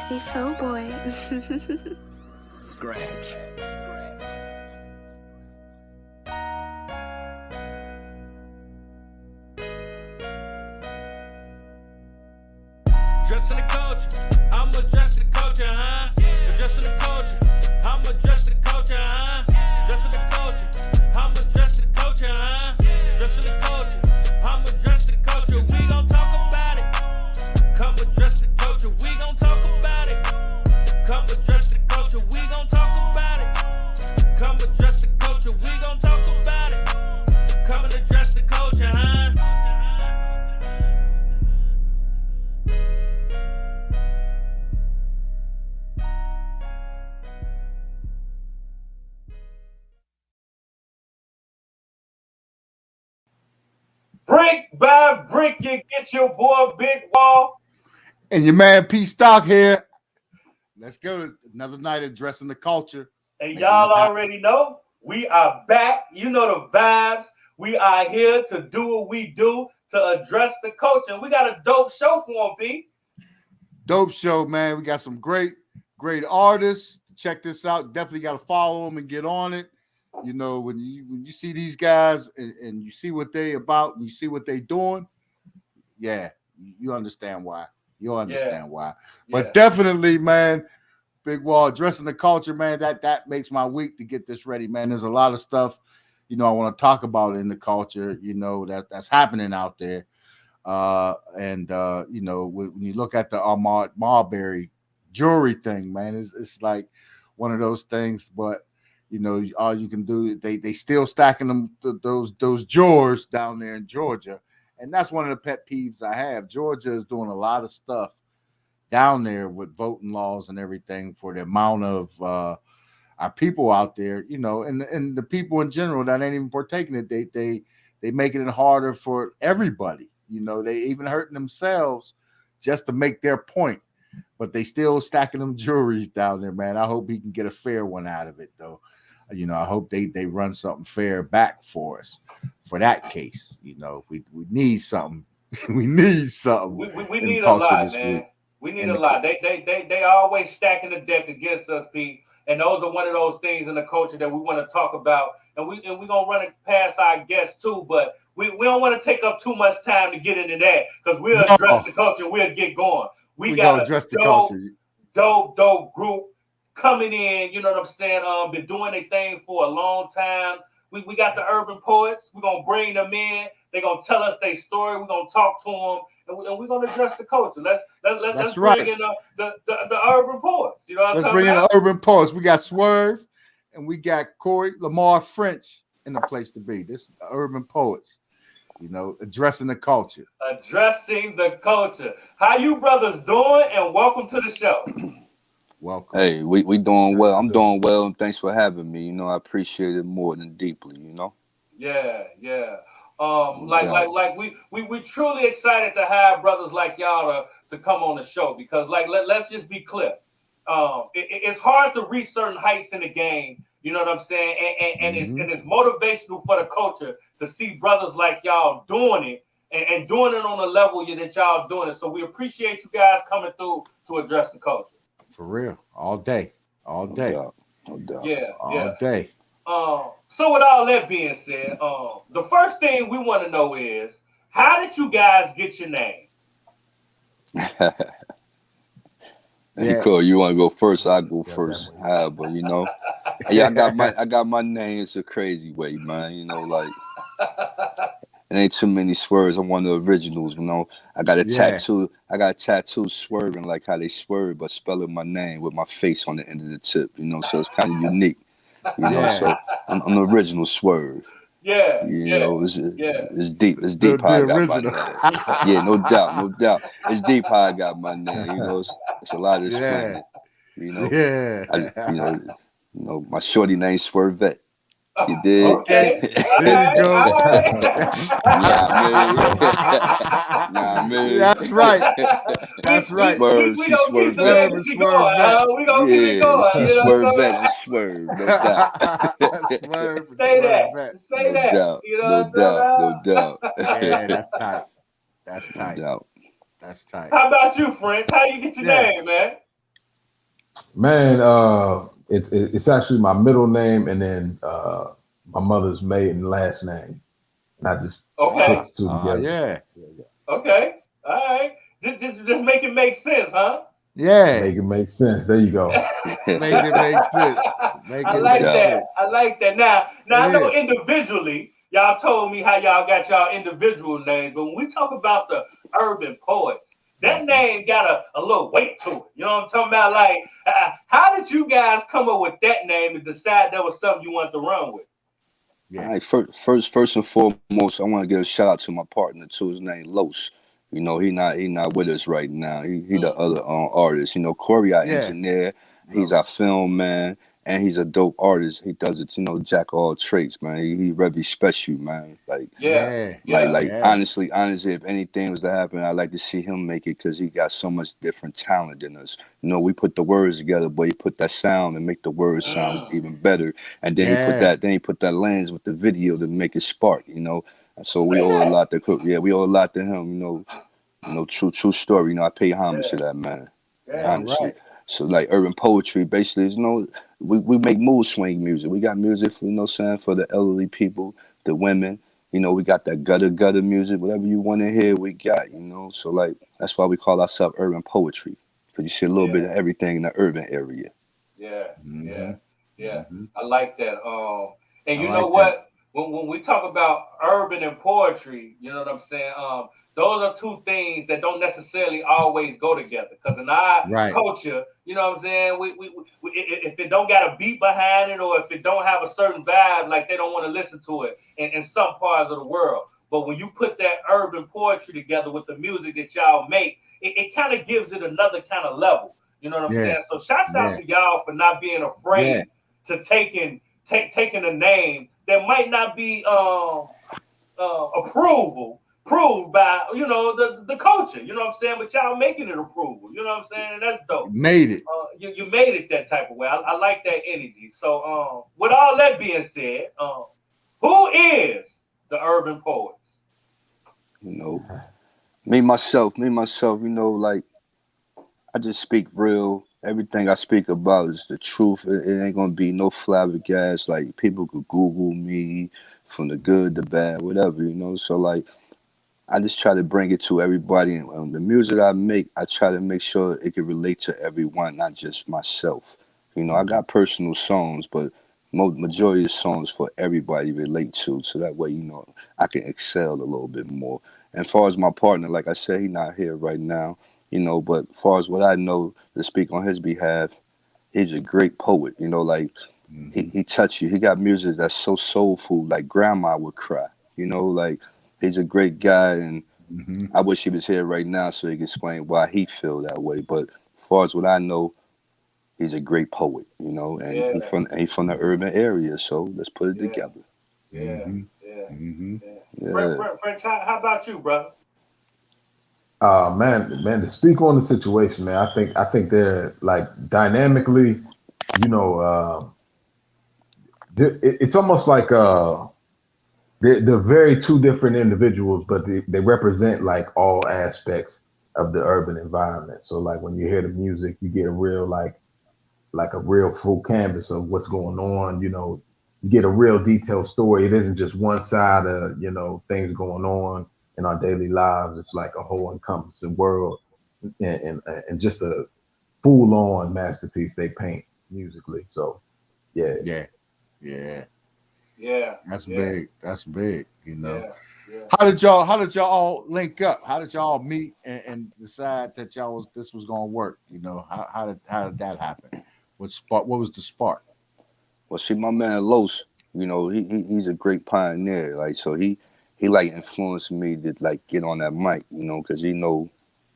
sexy faux boy. Scratch. Dressing the culture, I'm addressing the culture, huh? Addressing the culture, I'm addressing the culture, huh? Dressing the culture, I'm addressing the culture, huh? Dressing the culture, I'm addressing the culture. We gon' talk about it. Come address the culture, we gon' talk about it. Come address the culture, we gon' talk about it. Come address the culture, we gon' talk about it. Come and address the culture, huh? Brick by brick, you get your boy Big Wall. And your man Pstock here. Let's go to another night addressing the culture. And y'all already know, we are back. You know the vibes. We are here to do what we do, to address the culture. And we got a dope show for them, P. Dope show, man. We got some great artists. Check this out. Definitely got to follow them and get on it. You know, when you see these guys and you see what they about and you see what they doing, yeah, you understand why. You'll understand why. But definitely, man, Big Wall, addressing the culture, man, that makes my week to get this ready, man. There's a lot of stuff, you know, I want to talk about in the culture, you know, that's happening out there. You know, when you look at the Marbury jewelry thing, man, it's like one of those things, but you know, all you can do, they still stacking them, those drawers down there in Georgia. And that's one of the pet peeves I have. Georgia is doing a lot of stuff down there with voting laws and everything for the amount of our people out there, you know, and the people in general that ain't even partaking it. They making it harder for everybody. You know, they even hurting themselves just to make their point. But they still stacking them jewelries down there, man. I hope he can get a fair one out of it, though. You know, I hope they run something fair back for us for that case. You know, we need something. we need something. We need a lot, man. Week. We need a lot. They always stacking the deck against us, Pete. And those are one of those things in the culture that we want to talk about. And we gonna run it past our guests too, but we don't want to take up too much time to get into that because we'll address the culture. We'll get going. We got address the culture. Dope group coming in, you know what I'm saying? Been doing their thing for a long time. We got the urban poets. We're gonna bring them in. They're gonna tell us their story. We're gonna talk to them, and we're gonna address the culture. Let's bring in the urban poets. You know what I'm talking about? Let's bring in the urban poets. We got Swerve, and we got Corey Lamar French in the place to be. This is the urban poets. You know, addressing the culture. Addressing the culture. How you brothers doing? And welcome to the show. Welcome. Hey, we doing well. I'm doing well, and thanks for having me. You know, I appreciate it more than deeply. You know. Yeah. Like we truly excited to have brothers like y'all to come on the show because let's just be clear. It's hard to reach certain heights in the game. You know what I'm saying? And it's motivational for the culture to see brothers like y'all doing it and doing it on the level that y'all doing it. So we appreciate you guys coming through to address the culture. For real, all day. No doubt. Yeah, all day. So with all that being said, the first thing we want to know is how did you guys get your name? Hey, Cole, you want to go first? I go first. But you know, I got my name. It's a crazy way, man. You know, like it ain't too many swerves. I'm one of the originals. You know, I got a tattoo. I got a tattoo swerving like how they swerve, but spelling my name with my face on the end of the tip. You know, so it's kind of unique. You know, so I'm the original Swerve. Yeah, you know, it's deep. It's deep how I got my name. Yeah, no doubt. It's deep how I got my name. You know, it's a lot of explaining. You know, you know, my shorty name's Swervette. You did. Okay. There you go. Nah, man. That's right. That's right. Swerve, she swerved back. We gonna keep it going. She swerved back. I'm swerved. No doubt. Say that. No doubt. Yeah, that's tight. That's tight. No doubt. That's tight. How about you, Frank? How you get your name, man? Man, it's actually my middle name and then my mother's maiden last name, and I just put the two together. Yeah. Okay. All right. Just make it make sense, huh? Yeah. Make it make sense. There you go. Make it make sense. I like that. I like that. Now I know individually, y'all told me how y'all got y'all individual names, but when we talk about the urban poets, that name got a little weight to it. You know what I'm talking about? Like, how did you guys come up with that name and decide that was something you wanted to run with? Yeah. All right, first and foremost, I want to give a shout out to my partner too. His name Los. You know, he not with us right now. He the other artist. You know, Corey, our engineer. He's our film man, and he's a dope artist. He does it, you know, jack all trades, man. He very special, man. Like, honestly, if anything was to happen, I'd like to see him make it because he got so much different talent than us. You know, we put the words together, but he put that sound and make the words sound even better. And then he put that lens with the video to make it spark. You know, so we owe a lot to Cook. Yeah, we owe a lot to him. You know, true story. You know, I pay homage to that man. Honestly. Right. So like urban poetry, basically, is, you know, we make mood swing music. We got music for, you know, saying, for the elderly people, the women. You know, we got that gutter music. Whatever you want to hear, we got. You know, so like that's why we call ourselves urban poetry, because you see a little bit of everything in the urban area. I like that. And you know what? When we talk about urban and poetry, you know what I'm saying? Those are two things that don't necessarily always go together. Because in our culture, you know what I'm saying, we if it don't got a beat behind it, or if it don't have a certain vibe, like they don't want to listen to it in some parts of the world. But when you put that urban poetry together with the music that y'all make, it kind of gives it another kind of level. You know what I'm saying? So shouts out to y'all for not being afraid to taking a name that might not be approved by, you know, the culture, you know what I'm saying, but y'all making it approval, you know what I'm saying, and that's dope. Made it. You made it that type of way. I like that energy. So with all that being said, who is the urban poets? You know, me myself, you know, like, I just speak real. Everything I speak about is the truth. It ain't gonna be no flabbergasted. Like, people could Google me from the good, the bad, whatever, you know. So like, I just try to bring it to everybody. And the music I make, I try to make sure it can relate to everyone, not just myself. You know, I got personal songs, but majority of songs for everybody relate to. So that way, you know, I can excel a little bit more. And as far as my partner, like I said, he's not here right now. You know, but as far as what I know, to speak on his behalf, he's a great poet. You know, like, he touch you. He got music that's so soulful, like grandma would cry. You know, like, he's a great guy, and I wish he was here right now so he could explain why he feel that way. But as far as what I know, he's a great poet. You know, and he's from the urban area. So let's put it together. French, how about you, brother? Man, to speak on the situation, man, I think they're, like, dynamically, you know, it's almost like they're very two different individuals, but they represent, like, all aspects of the urban environment. So like, when you hear the music, you get a real like a real full canvas of what's going on. You know, you get a real detailed story. It isn't just one side of, you know, things going on in our daily lives. It's like a whole encompassing world, and just a full-on masterpiece they paint musically. So yeah. That's big, you know. How did y'all all link up? How did y'all meet and decide that this was gonna work? You know, how did that happen? What was the spark? Well, see, my man Los, you know, he's a great pioneer. Like, so he like influenced me to, like, get on that mic, you know, because he know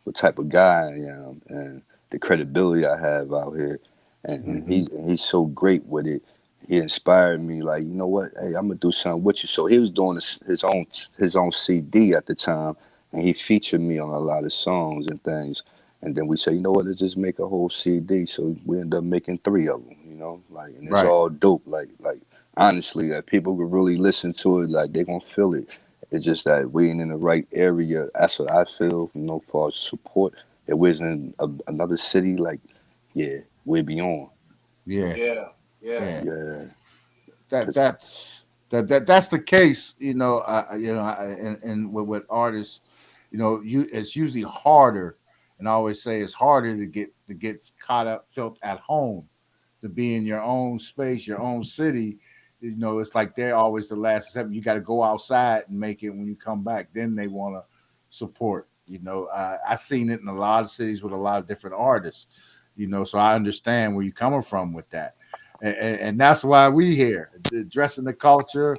what type of guy I am and the credibility I have out here, and he's so great with it. He inspired me, like, you know what, hey, I'm gonna do something with you. So he was doing his own CD at the time, and he featured me on a lot of songs and things. And then we said, you know what, let's just make a whole CD. So we ended up making 3 of them, you know, like, and it's all dope. Like honestly, that people could really listen to it, like, they gonna feel it. It's just that we ain't in the right area. That's what I feel, you know, for support. If we was in another city, like, yeah, we be on. Yeah. Yeah. That's the case, and with artists, it's usually harder, and I always say it's harder to get caught up, felt at home, to be in your own space, your own city. It's like they're always the last step. You got to go outside and make it. When you come back, then they want to support. I've seen it in a lot of cities with a lot of different artists. So I understand where you're coming from with that. And that's why we here, addressing the culture,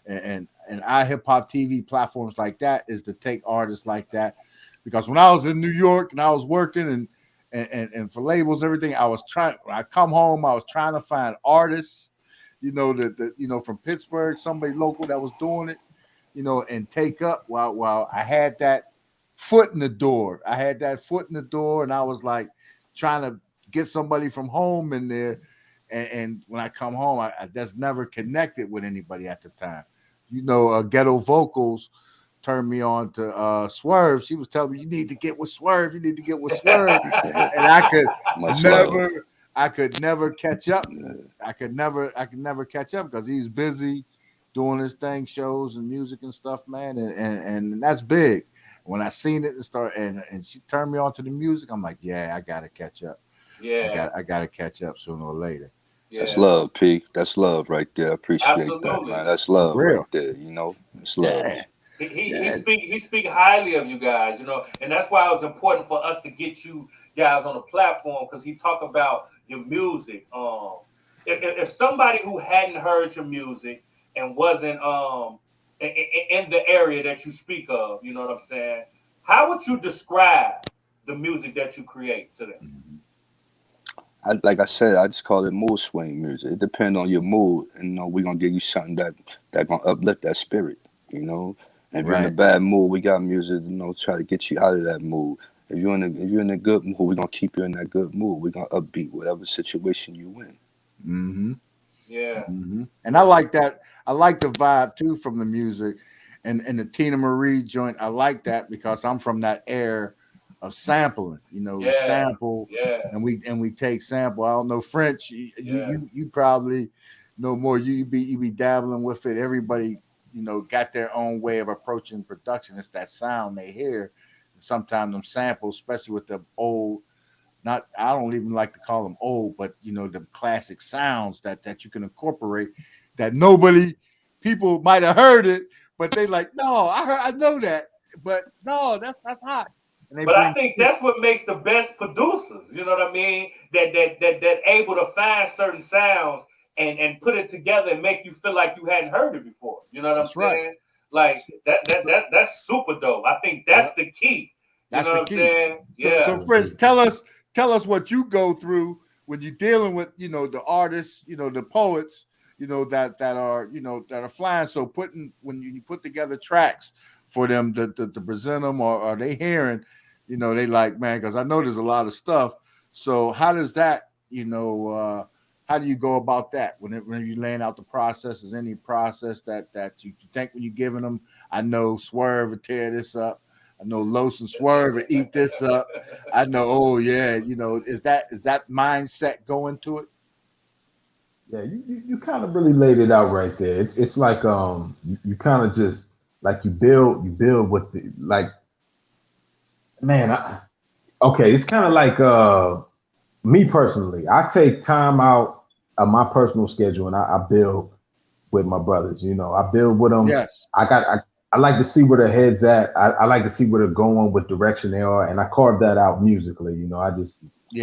and iHipHopTV platforms like that is to take artists like that. Because when I was in New York and I was working and for labels and everything, when I come home, I was trying to find artists, from Pittsburgh, somebody local that was doing it, and take up while I had that foot in the door. And I was like trying to get somebody from home in there. And when I come home, I just never connected with anybody at the time. Ghetto Vocals turned me on to Swerve. She was telling me, you need to get with Swerve. And I could never catch up. I could never catch up because he's busy doing his thing, shows and music and stuff, man. And that's big. When I seen it and she turned me on to the music, I'm like, yeah, I gotta catch up. Yeah, I gotta catch up sooner or later. yeah. That's love, P. That's love right there. I appreciate that, Absolutely. man. That's love Real. right there. It's love. Yeah. He speak highly of you guys, and that's why it was important for us to get you guys on the platform, because he talk about your music. If somebody who hadn't heard your music and wasn't in the area that you speak of, you know what I'm saying, how would you describe the music that you create to them? Like I said, I just call it mood swing music. It depends on your mood, and we're gonna give you something that gonna uplift that spirit. And if you're in a bad mood, we got music, try to get you out of that mood. If you're in a good mood, we're gonna keep you in that good mood. We're gonna upbeat whatever situation you in. Mm-hmm. Yeah. Mm-hmm. And I like that. I like the vibe too from the music, and the Tina Marie joint. I like that because I'm from that era of sampling. We sample, and we take sample. I don't know French. You probably know more. You be dabbling with it. Everybody, got their own way of approaching production. It's that sound they hear. And sometimes them samples, especially with the old. I don't even like to call them old, but the classic sounds that you can incorporate, that people might have heard it, but they like, no, I know that, but no, that's hot. But I think that's what makes the best producers, you know what I mean? That able to find certain sounds and put it together and make you feel like you hadn't heard it before. You know what I'm saying? Like that's super dope. I think that's the key. That's the key. Saying? Yeah. So Fritz, tell us what you go through when you're dealing with the artists, the poets, that are flying. So when you put together tracks for them to present them, or are they hearing, they like, man, because I know there's a lot of stuff. So how does that, how do you go about that when you're laying out the process? Is any process that you think when you're giving them? I know Swerve would tear this up. I know Los and Swerve would eat this up. I know, oh yeah, is that mindset going to it? Yeah, you kind of really laid it out right there. It's like you kind of just like you build with the like, man. Okay, it's kind of like me personally. I take time out of my personal schedule and I build with my brothers. I build with them. Yes. I like to see where their heads at. I like to see where they're going, what direction they are, and I carve that out musically.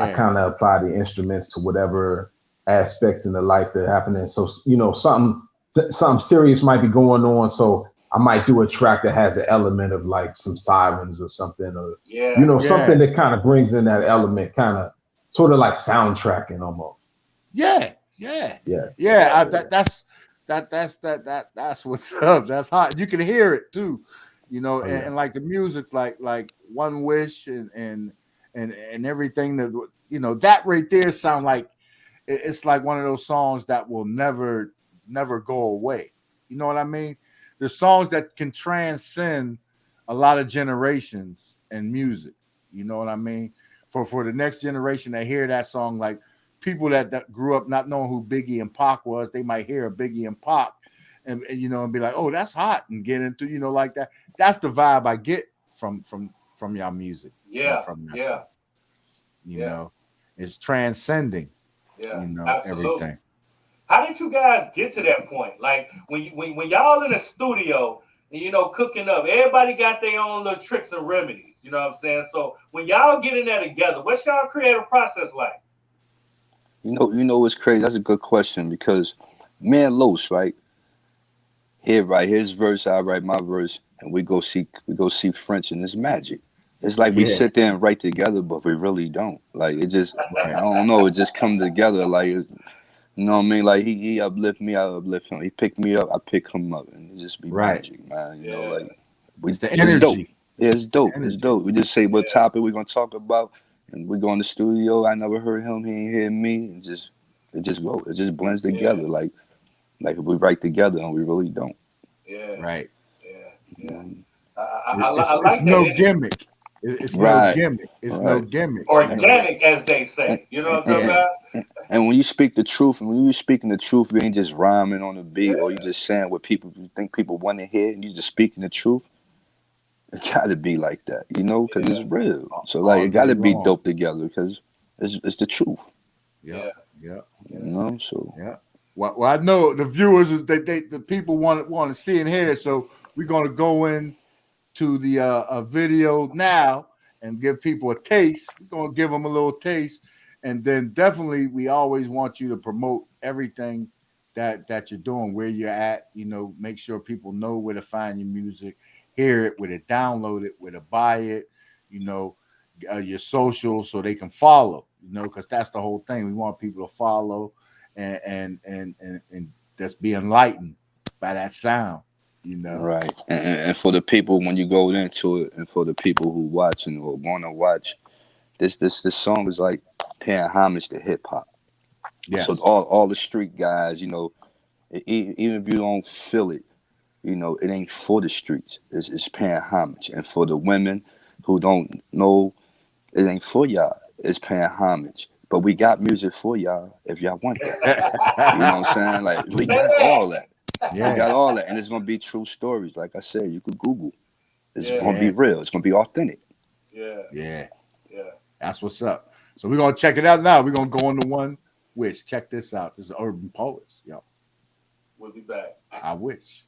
I kind of apply the instruments to whatever aspects in the life that are happening. So something serious might be going on. So I might do a track that has an element of like some sirens or something, or something that kind of brings in that element, kind of sort of like soundtracking almost. Yeah. That's what's up. That's hot. You can hear it too, and like the music's like One Wish and everything that that right there sound like it's like one of those songs that will never go away. You know what I mean? There's songs that can transcend a lot of generations in music. You know what I mean? For the next generation, they hear that song like people that grew up not knowing who Biggie and Pac was, they might hear a Biggie and Pac and you know, and be like, oh, that's hot, and get into, you know, like that. That's the vibe I get from y'all music. Yeah, from that yeah. stuff. You know, it's transcending. Yeah, you know, absolutely. everything. How did you guys get to that point? Like when y'all in the studio, and, you know, cooking up, everybody got their own little tricks and remedies. You know what I'm saying? So when y'all get in there together, what's y'all creative process like? You know what's crazy? That's a good question, because me and Los, right? He'll write his verse, I write my verse, and we go see French, and it's magic. It's like we sit there and write together, but we really don't. Like, it just, I don't know, it just come together. Like, you know what I mean? Like, he uplift me, I uplift him. He pick me up, I pick him up, and it just be magic, man. You know, like, it's the energy. It's dope. Yeah, it's dope. It's dope. We just say what topic we're gonna talk about, and we go in the studio. I never heard him, he ain't hear me, and it just blends together. Like we write together, and we really don't. Yeah. Right. Yeah. It's no gimmick. It's no gimmick. It's no gimmick. Organic, as they say. You know what I'm talking about? And when you speak the truth, and when you speaking the truth, you ain't just rhyming on the beat, or you just saying what you think people want to hear, and you just speaking the truth. It gotta be like that, you know, because it's real. So like, it gotta be dope together, because it's the truth. Yeah. You know, so Well, I know the viewers is the people want to see and hear. So we're gonna go in to the a video now and give people a taste. We're gonna give them a little taste, and then definitely we always want you to promote everything that you're doing, where you're at. You know, make sure people know where to find your music, hear it, where to download it, where to buy it. You know, your socials, so they can follow. You know, because that's the whole thing. We want people to follow and just be enlightened by that sound. You know, right? And for the people, when you go into it, and for the people who watching or want to watch, this song is like paying homage to hip hop. Yeah. So all the street guys, you know, even if you don't feel it, you know, it ain't for the streets. It's paying homage. And for the women who don't know, it ain't for y'all. It's paying homage. But we got music for y'all if y'all want that. You know what I'm saying? Like, we got all that. Yeah. We got all that. And it's going to be true stories. Like I said, you could Google. It's going to be real. It's going to be authentic. Yeah. That's what's up. So we're going to check it out now. We're going to go on to One Wish. Check this out. This is Urban Poets. Yo. We'll be back. I wish.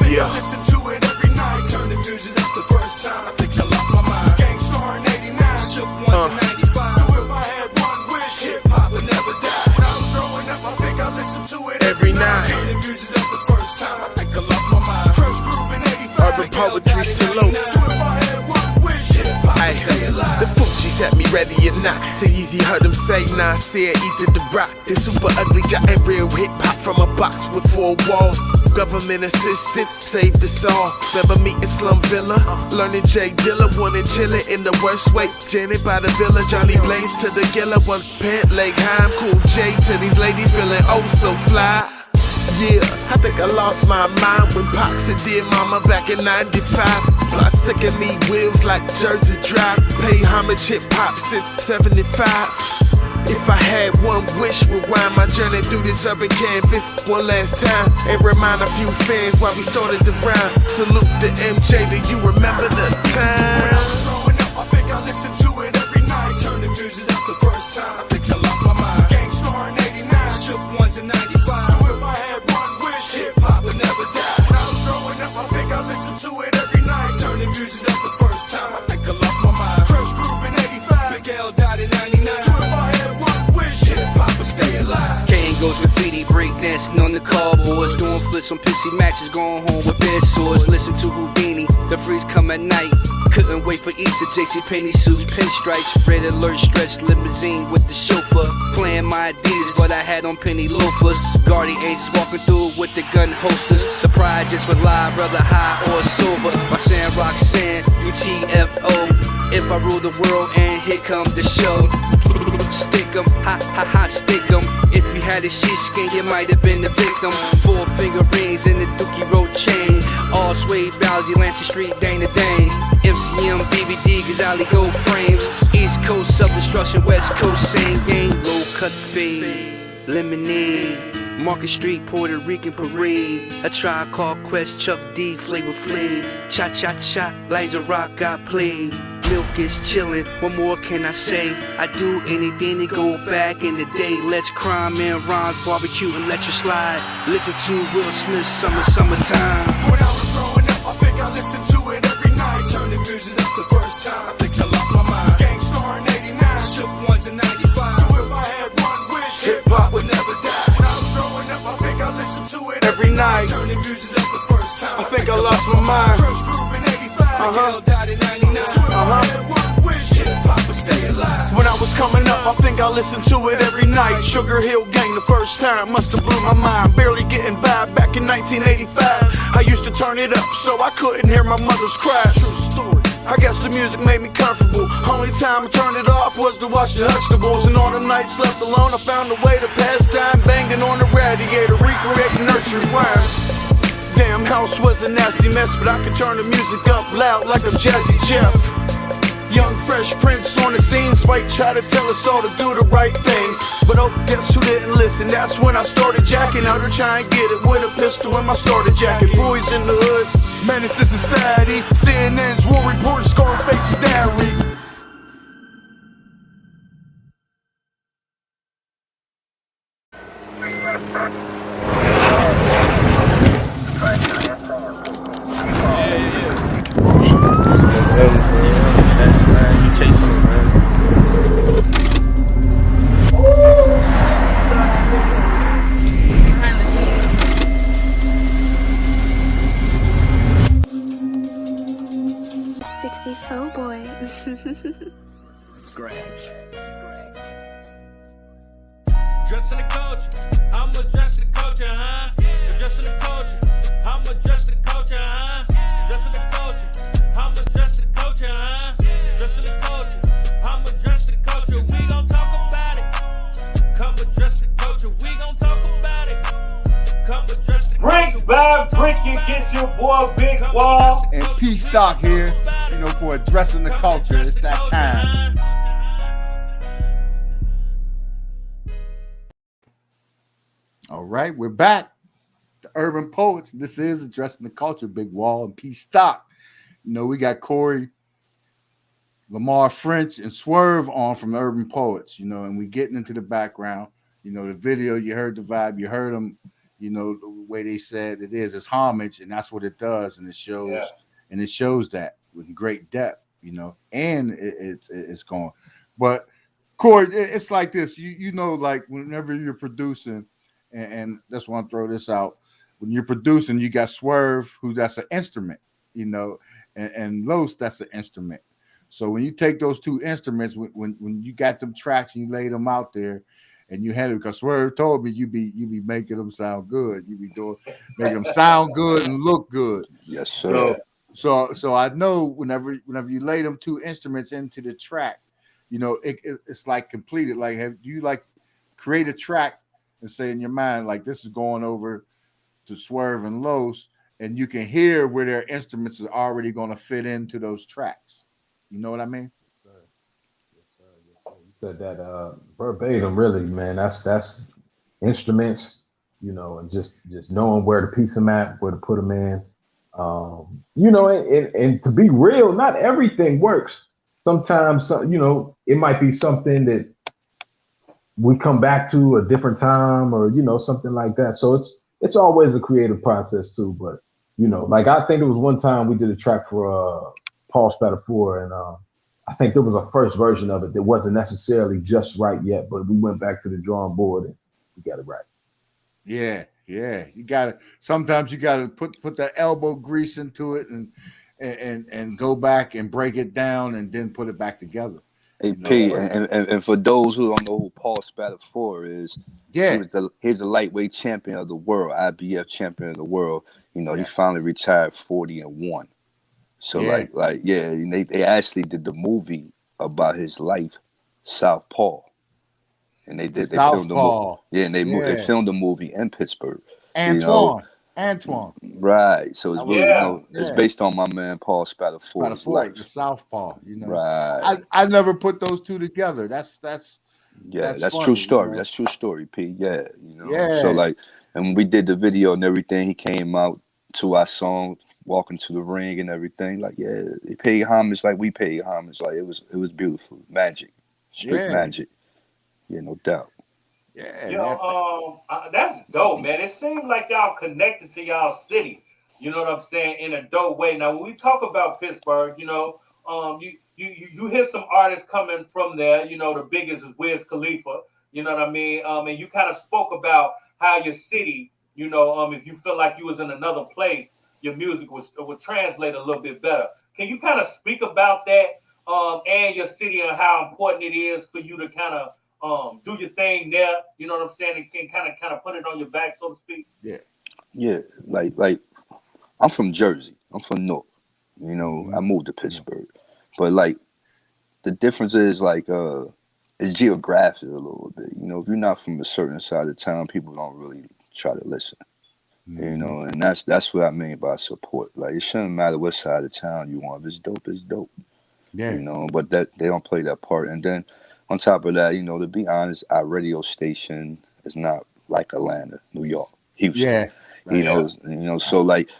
Yeah. Listen to it every night. Turn the music up the first time. I think I lost my mind. Gangstar in 89, shook ones in 95. So if I had one wish, hip hop would never die. When I was growing up, I think I listened to it every night. Turn the music up the first time. I think I lost my mind. First group in 85. Urban poetry salute. So if I had one wish, hip hop would stay alive. The Fugees had me ready or not. Too easy heard them say, nah, said either the rock. The super ugly giant real hip hop from a box with 4 walls. Government assistance saved us all. Remember meeting Slum Villa, learning J Dilla, wanting chillin' in the worst way. Janet by the villa, Johnny Blaze to the Gilla, one pant leg high. I'm Cool J to these ladies feeling oh so fly. Yeah, I think I lost my mind when Pox and did Mama back in 95. Blood sticking me wheels like Jersey Drive. Pay homage hip hop since 75. If I had one wish, rewind my journey through this urban canvas one last time and remind a few fans why we started the round. Salute the MJ, do you remember the time? When I was growing up, I think I listened to it every night. Turn the music up the first time. I think I lost my mind. Gangstar in 89, shook ones in 95. So if I had one wish, hip hop would never die. When I was growing up, I think I listened to it every night. Turn the music up the first time. I think I lost my mind. First group in 85. Big L died in 99. So if I had one wish, hip hop would stay alive. Kane goes graffiti, breakdancing on the cardboards, doing flips on pissy matches, going home with bed sores. Listen to Houdini, The freeze come at night. Couldn't wait for Easter. JCPenney suits, pinstripes, red alert, stretch limousine with the chauffeur. Playing my Adidas, but I had on penny loafers. Guardian angels walking through with the gun holsters. The pride just was live, rather high or sober. My San Roxanne, UTFO. If I rule the world and here come the show. Stick 'em, ha ha ha, stick 'em. If you had a sheepskin, you might have been the victim. 4 finger rings in the Dookie Road chain. All suede, Valley, Lancey Street, Dana Dane. MCM, BBD, Gonzalez Gold frames. East Coast, self-destruction, West Coast, same game. Low cut fade, lemonade. Market Street, Puerto Rican parade. A Tribe Called Quest, Chuck D, Flavor Flav. Cha cha cha, Liza Rock got played. Milk is chillin', what more can I say? I do anything to go back in the day. Let's crime and rhymes, barbecue and let you slide. Listen to Will Smith, summertime. When I was growing up, I think I listened to it every night. Turned the music up the first time, I think I lost my mind. Gangstar in 89, shook ones in 95. So if I had one wish, hip-hop would never die. When I was growing up, I think I listened to it every night. Turned the music up the first time, I think I lost my mind. First group in 85, died in 99. When I was coming up, I think I listened to it every night. Sugar Hill Gang, the first time, must have blew my mind. Barely getting by back in 1985. I used to turn it up so I couldn't hear my mother's cries. True story. I guess the music made me comfortable. Only time I turned it off was to watch the Huxtables. And on the nights left alone, I found a way to pass time, banging on the radiator, recreating nursery rhymes. Damn house was a nasty mess, but I could turn the music up loud like I'm Jazzy Jeff. Young Fresh Prince on the scene, Spike tried to tell us all to do the right things. But oh, guess who didn't listen? That's when I started jacking out to try and get it with a pistol in my starter jacket. Boys in the hood, menace to society. CNN's war report, Scarface's diary. Addressing the culture, I'm addressing the culture, huh? Addressing the culture, I'm addressing the culture, huh? Addressing the culture, I'm addressing the culture, huh? Addressing the culture, I'm addressing the culture. We gon' talk about it. Come address the culture, we gon' talk about it. Come address the culture. Break by brick, you get your boy Big Wall. And Pstock here, you know, for addressing the culture. It's that time. All right, we're back. The Urban Poets. This is Addressing the Culture. Big Wall and Pstock. You know, we got Corey, Lamar French, and Swerve on from the Urban Poets, you know, and we getting into the background. You know, the video, you heard the vibe, you heard them, you know, the way they said it is. It's homage, and that's what it does, and it shows, and it shows that with great depth, you know, and it's going. But Corey, it's like this, you know, like whenever you're producing, and that's why I throw this out. When you're producing, you got Swerve, that's an instrument, you know, and Los, that's an instrument. So when you take those two instruments, when you got them tracks and you lay them out there, and you had it, because Swerve told me you be making them sound good. You be making them sound good and look good. Yes, sir. So I know whenever you lay them two instruments into the track, you know, it's like completed. Like, have you like create a track and say in your mind, like, this is going over to Swerve and Los, and you can hear where their instruments are already going to fit into those tracks. You know what I mean? Yes, sir. You said that verbatim, really, man. That's instruments, you know, and just knowing where to piece them at, where to put them in. You know, and to be real, not everything works. Sometimes, you know, it might be something that we come back to a different time, or, you know, something like that. So it's always a creative process too. But, you know, like, I think it was one time we did a track for Paul Spatafor, and I think there was a first version of it that wasn't necessarily just right yet, but we went back to the drawing board and we got it right. Yeah. You gotta sometimes you gotta put that elbow grease into it, and and go back and break it down and then put it back together. Hey, You know, P, and for those who don't know who Paul Spatafore is, yeah, he's the lightweight champion of the world, IBF champion of the world. You know, he Yes. finally retired 40-1. So Yeah. yeah, and they actually did the movie about his life, Southpaw, and they filmed the movie. Southpaw. Yeah, and they Yeah. filmed the movie in Pittsburgh. You know, Antoine. right. So it's That really, was- you know, yeah. it's based on my man Paul Spatafore's The life. Southpaw, you know. Right. I never put those two together. That's Yeah, that's funny, true story. you know? That's true story, P. Yeah, you know. Yeah. So like, and when we did the video and everything, he came out to our song, walking to the ring and everything. Like, yeah, he paid homage like we paid homage. Like it was beautiful, magic, straight Yeah. magic. Yeah, no doubt. Yeah. That's dope, man. It seems like y'all connected to y'all city. You know what I'm saying? In a dope way. Now, when we talk about Pittsburgh, you know, you hear some artists coming from there. You know, the biggest is Wiz Khalifa. You know what I mean? And you kind of spoke about how your city, you know, if you feel like you was in another place, your music would translate a little bit better. Can you kind of speak about that and your city and how important it is for you to kind of do your thing there? You know what I'm saying? And can kind of put it on your back, so to speak. Yeah, like I'm from Jersey. I'm from Newark. You know, I moved to Pittsburgh, but like the difference is like it's geographic a little bit. You know, if you're not from a certain side of town, people don't really try to listen. You know, and that's what I mean by support. Like it shouldn't matter what side of town you want. If it's dope, it's dope. Yeah. You know, but that they don't play that part. And then on top of that, you know, to be honest, our radio station is not like Atlanta, New York, Houston. Yeah. You know, so like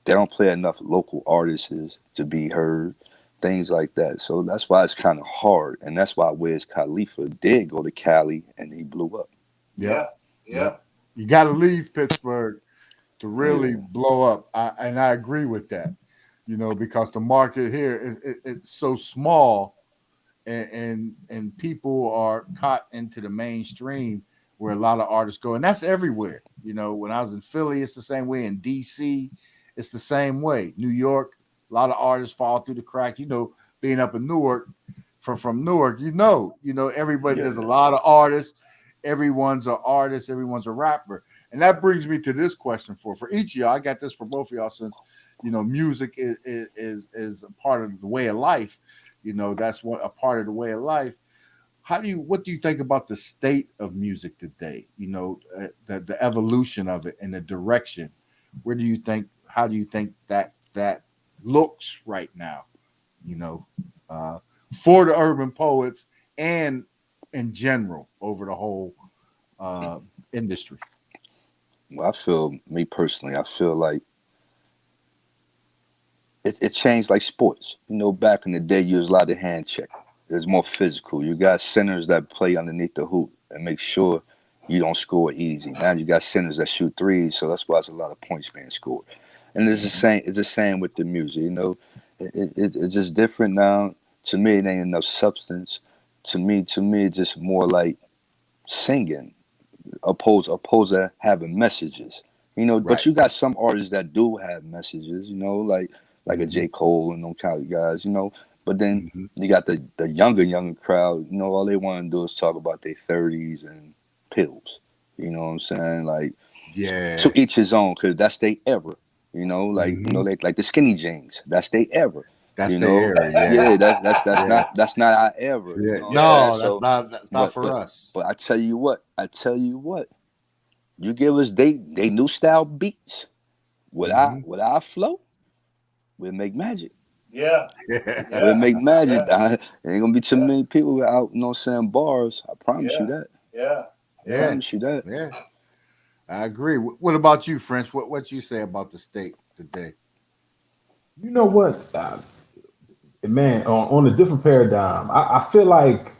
they don't play enough local artists to be heard, things like that. So that's why it's kind of hard, and that's why Wiz Khalifa did go to Cali and he blew up. Yeah. You got to leave Pittsburgh to really blow up. And I agree with that, you know, because the market here it's so small and people are caught into the mainstream where a lot of artists go. And that's everywhere. You know, when I was in Philly, it's the same way. In DC, it's the same way. New York, a lot of artists fall through the crack. You know, being up in Newark, from Newark, you know, everybody, there's a lot of artists. Everyone's an artist. Everyone's a rapper. And that brings me to this question for each of y'all. I got this for both of y'all since, you know, music is a part of the way of life. You know, that's a part of the way of life. What do you think about the state of music today? You know, the evolution of it and the direction. How do you think that looks right now? You know, for the urban poets and in general over the whole industry. Well, me personally, I feel like it changed like sports. You know, back in the day, you was a lot of hand check. It was more physical. You got centers that play underneath the hoop and make sure you don't score easy. Now you got centers that shoot threes, so that's why there's a lot of points being scored. And it's the same. It's the same with the music. You know, it's just different now. To me, it ain't enough substance. To me, it's just more like singing, opposed to having messages. You know, but you got some artists that do have messages. You know, like a J. Cole and them kind of guys. You know, but then you got the younger crowd. You know, all they want to do is talk about their 30s and pills. You know what I'm saying? Like, to each his own, because that's their era. You know, like you know, like the skinny jeans. That's their era. That's you their know? era. Yeah, that's not our era. Yeah. You know No, that's not for us. But I tell you what, you give us they new style beats with our flow, we'll make magic. Yeah. We'll make magic. There ain't gonna be too many people out, you know what I'm saying, bars. I promise you that. I promise you that. Yeah. I agree. What about you, French? What you say about the state today? You know what, man, on a different paradigm, I feel like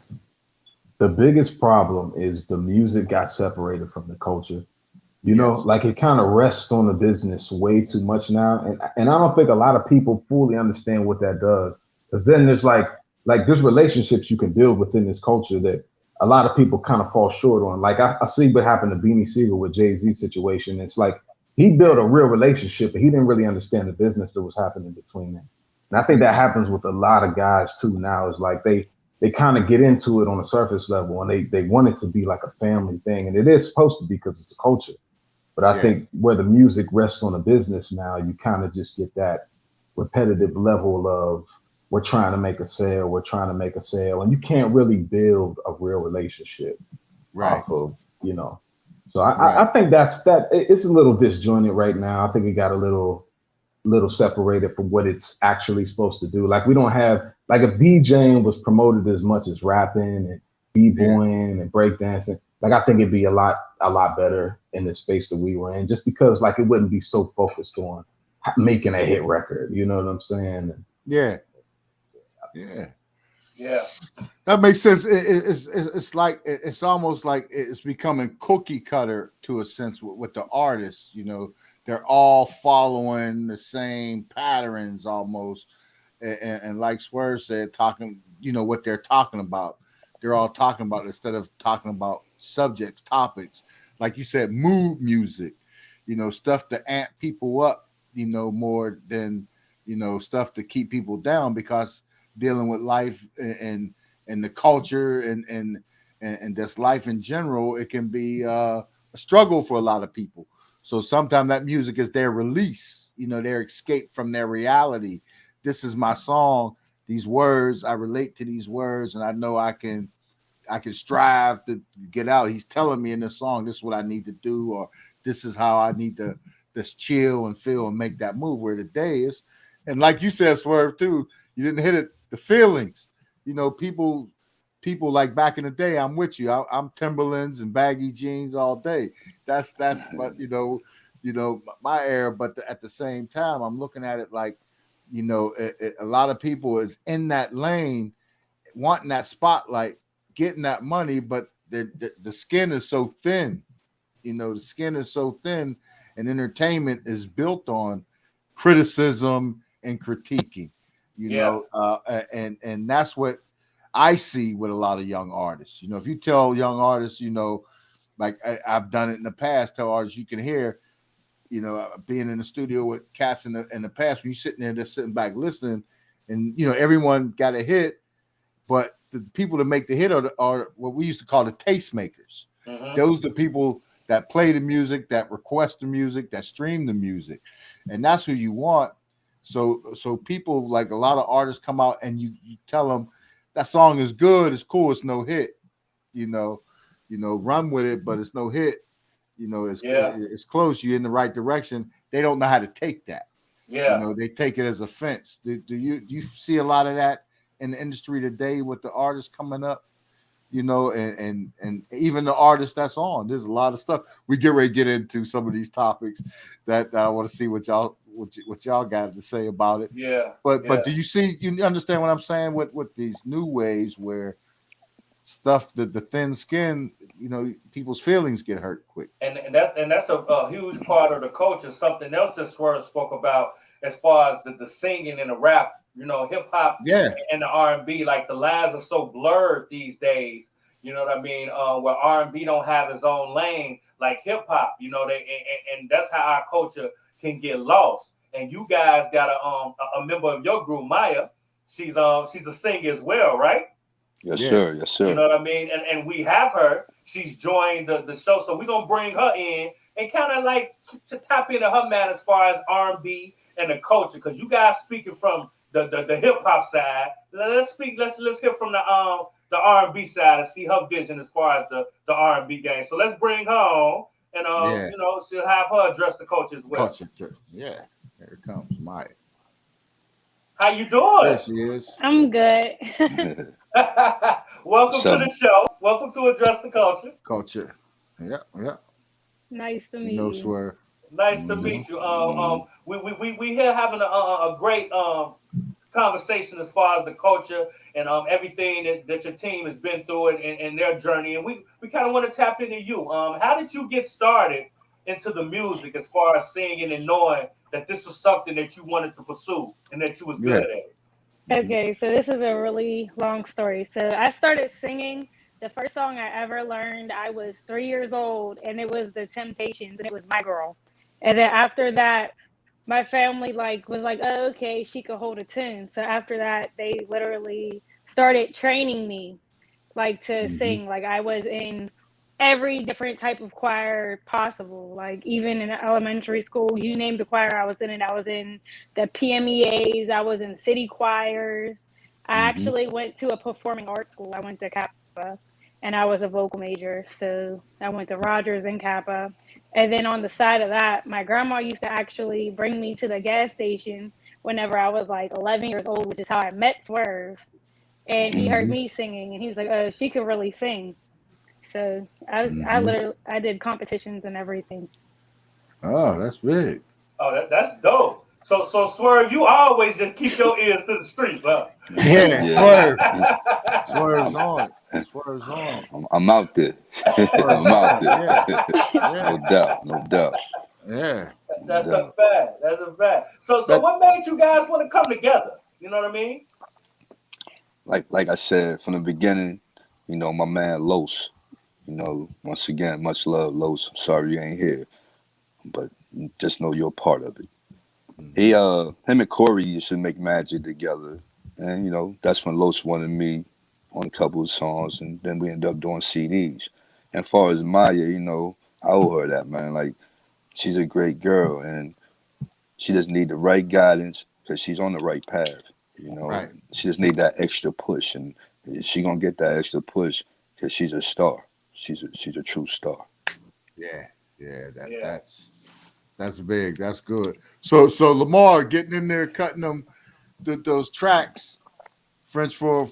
the biggest problem is the music got separated from the culture. You know, like it kind of rests on the business way too much now. And I don't think a lot of people fully understand what that does. Because then there's like there's relationships you can build within this culture that a lot of people kind of fall short on. Like I see what happened to Beanie Siegel with Jay-Z situation. It's like he built a real relationship, but he didn't really understand the business that was happening between them. And I think that happens with a lot of guys too now. Is like they kind of get into it on a surface level and they want it to be like a family thing. And it is supposed to be because it's a culture. But I think where the music rests on a business now, you kind of just get that repetitive level of we're trying to make a sale, we're trying to make a sale. And you can't really build a real relationship off of, you know. So I think it's a little disjointed right now. I think it got a little separated from what it's actually supposed to do. Like we don't have, like if DJing was promoted as much as rapping and b-boying and breakdancing, like I think it'd be a lot better in the space that we were in, just because like it wouldn't be so focused on making a hit record. You know what I'm saying? Yeah. That makes sense. It's like it's almost like it's becoming cookie cutter to a sense with the artists. You know, they're all following the same patterns almost, and like Swerve said, talking, you know, what they're talking about. They're all talking about, instead of talking about subjects, topics, like you said, mood music, you know, stuff to amp people up, you know, more than, you know, stuff to keep people down, because dealing with life and the culture and just life in general, it can be a struggle for a lot of people. So sometimes that music is their release, you know, their escape from their reality. This is my song. These words, I relate to these words, and I know I can strive to get out. He's telling me in this song, this is what I need to do, or this is how I need to just chill and feel and make that move. Where today is, and like you said, Swerve too, you didn't hit it, the feelings. You know, people like back in the day, I'm with you. I'm Timberlands and baggy jeans all day. That's what, you know, my era. But at the same time, I'm looking at it like, you know, a lot of people is in that lane, wanting that spotlight, getting that money, but the skin is so thin. You know, the skin is so thin, and entertainment is built on criticism and critiquing. You know, and that's what I see with a lot of young artists. You know, if you tell young artists, you know, like I've done it in the past, tell artists, you can hear, you know, being in the studio with cats in the past, when you're sitting there just sitting back listening, and you know everyone got a hit, but the people that make the hit are what we used to call the tastemakers. Those are the people that play the music, that request the music, that stream the music, and that's who you want. So people, like a lot of artists, come out and you tell them that song is good, it's cool, it's no hit, you know, run with it, but it's no hit. You know, it's close. You're in the right direction. They don't know how to take that. You know, they take it as offense. Do you see a lot of that in the industry today with the artists coming up? You know, and even the artists that's on. There's a lot of stuff. We get ready to get into some of these topics that I want to see what y'all got to say about it. But do you understand what I'm saying with these new ways where stuff, the thin skin, you know, people's feelings get hurt quick, and that's a huge part of the culture. Something else that Swerve spoke about as far as the singing and the rap, you know, hip hop and the R&B, like the lines are so blurred these days. You know what I mean? Where R&B don't have its own lane like hip hop. You know, and that's how our culture can get lost. And you guys got a member of your group, Maya. She's a singer as well, right? Yes, sir. Yes, sir. You know what I mean? And we have her. She's joined the show, so we're gonna bring her in and kind of like to tap into her man as far as R&B and the culture, because you guys speaking from the hip hop side. Let's hear from the R&B side and see her vision as far as the R&B game. So let's bring her on, and you know, she'll have her address the culture as well. Yeah, here it comes, Maya. How you doing? There she is. I'm good. Welcome to the show. Welcome to Address the Culture. Yeah. Nice to meet No you. Swerve. Nice to meet you. We here having a great conversation as far as the culture and everything that your team has been through and their journey. And we kind of want to tap into you. How did you get started into the music as far as singing and knowing that this is something that you wanted to pursue and that you was good at it? Okay, so this is a really long story. So I started singing. The first song I ever learned, I was 3 years old, and it was The Temptations, and it was My Girl. And then after that, my family like was like, oh, okay, she could hold a tune. So after that, they literally started training me like to sing. Like I was in every different type of choir possible. Like even in elementary school, you name the choir, I was in it. I was in the PMEAs. I was in city choirs. I actually went to a performing arts school. I went to Kappa, and I was a vocal major. So I went to Rogers and Kappa. And then on the side of that, my grandma used to actually bring me to the gas station whenever I was like 11 years old, which is how I met Swerve. And he heard me singing, and he was like, "Oh, she could really sing." So I did competitions and everything. Oh, that's big. Oh, that's dope. So Swerve, you always just keep your ears to the streets, huh? Yeah, Yeah. Swerve's on. Swerve's on. I'm out there. I'm out there. Yeah. No doubt. Yeah. That's a fact. That's a fact. So what made you guys want to come together? You know what I mean? Like I said from the beginning, you know, my man Los, you know, once again, much love, Los. I'm sorry you ain't here, but just know you're a part of it. Him and Corey used to make magic together, and you know, that's when Los wanted me on a couple of songs, and then we ended up doing CDs. And as far as Maya, you know, I owe her that, man. Like, she's a great girl, and she just need the right guidance because she's on the right path. You know, Right. she just need that extra push, and she gonna get that extra push because she's a star. She's a true star. Yeah. That's big. That's good. So Lamar getting in there, cutting them those tracks, French for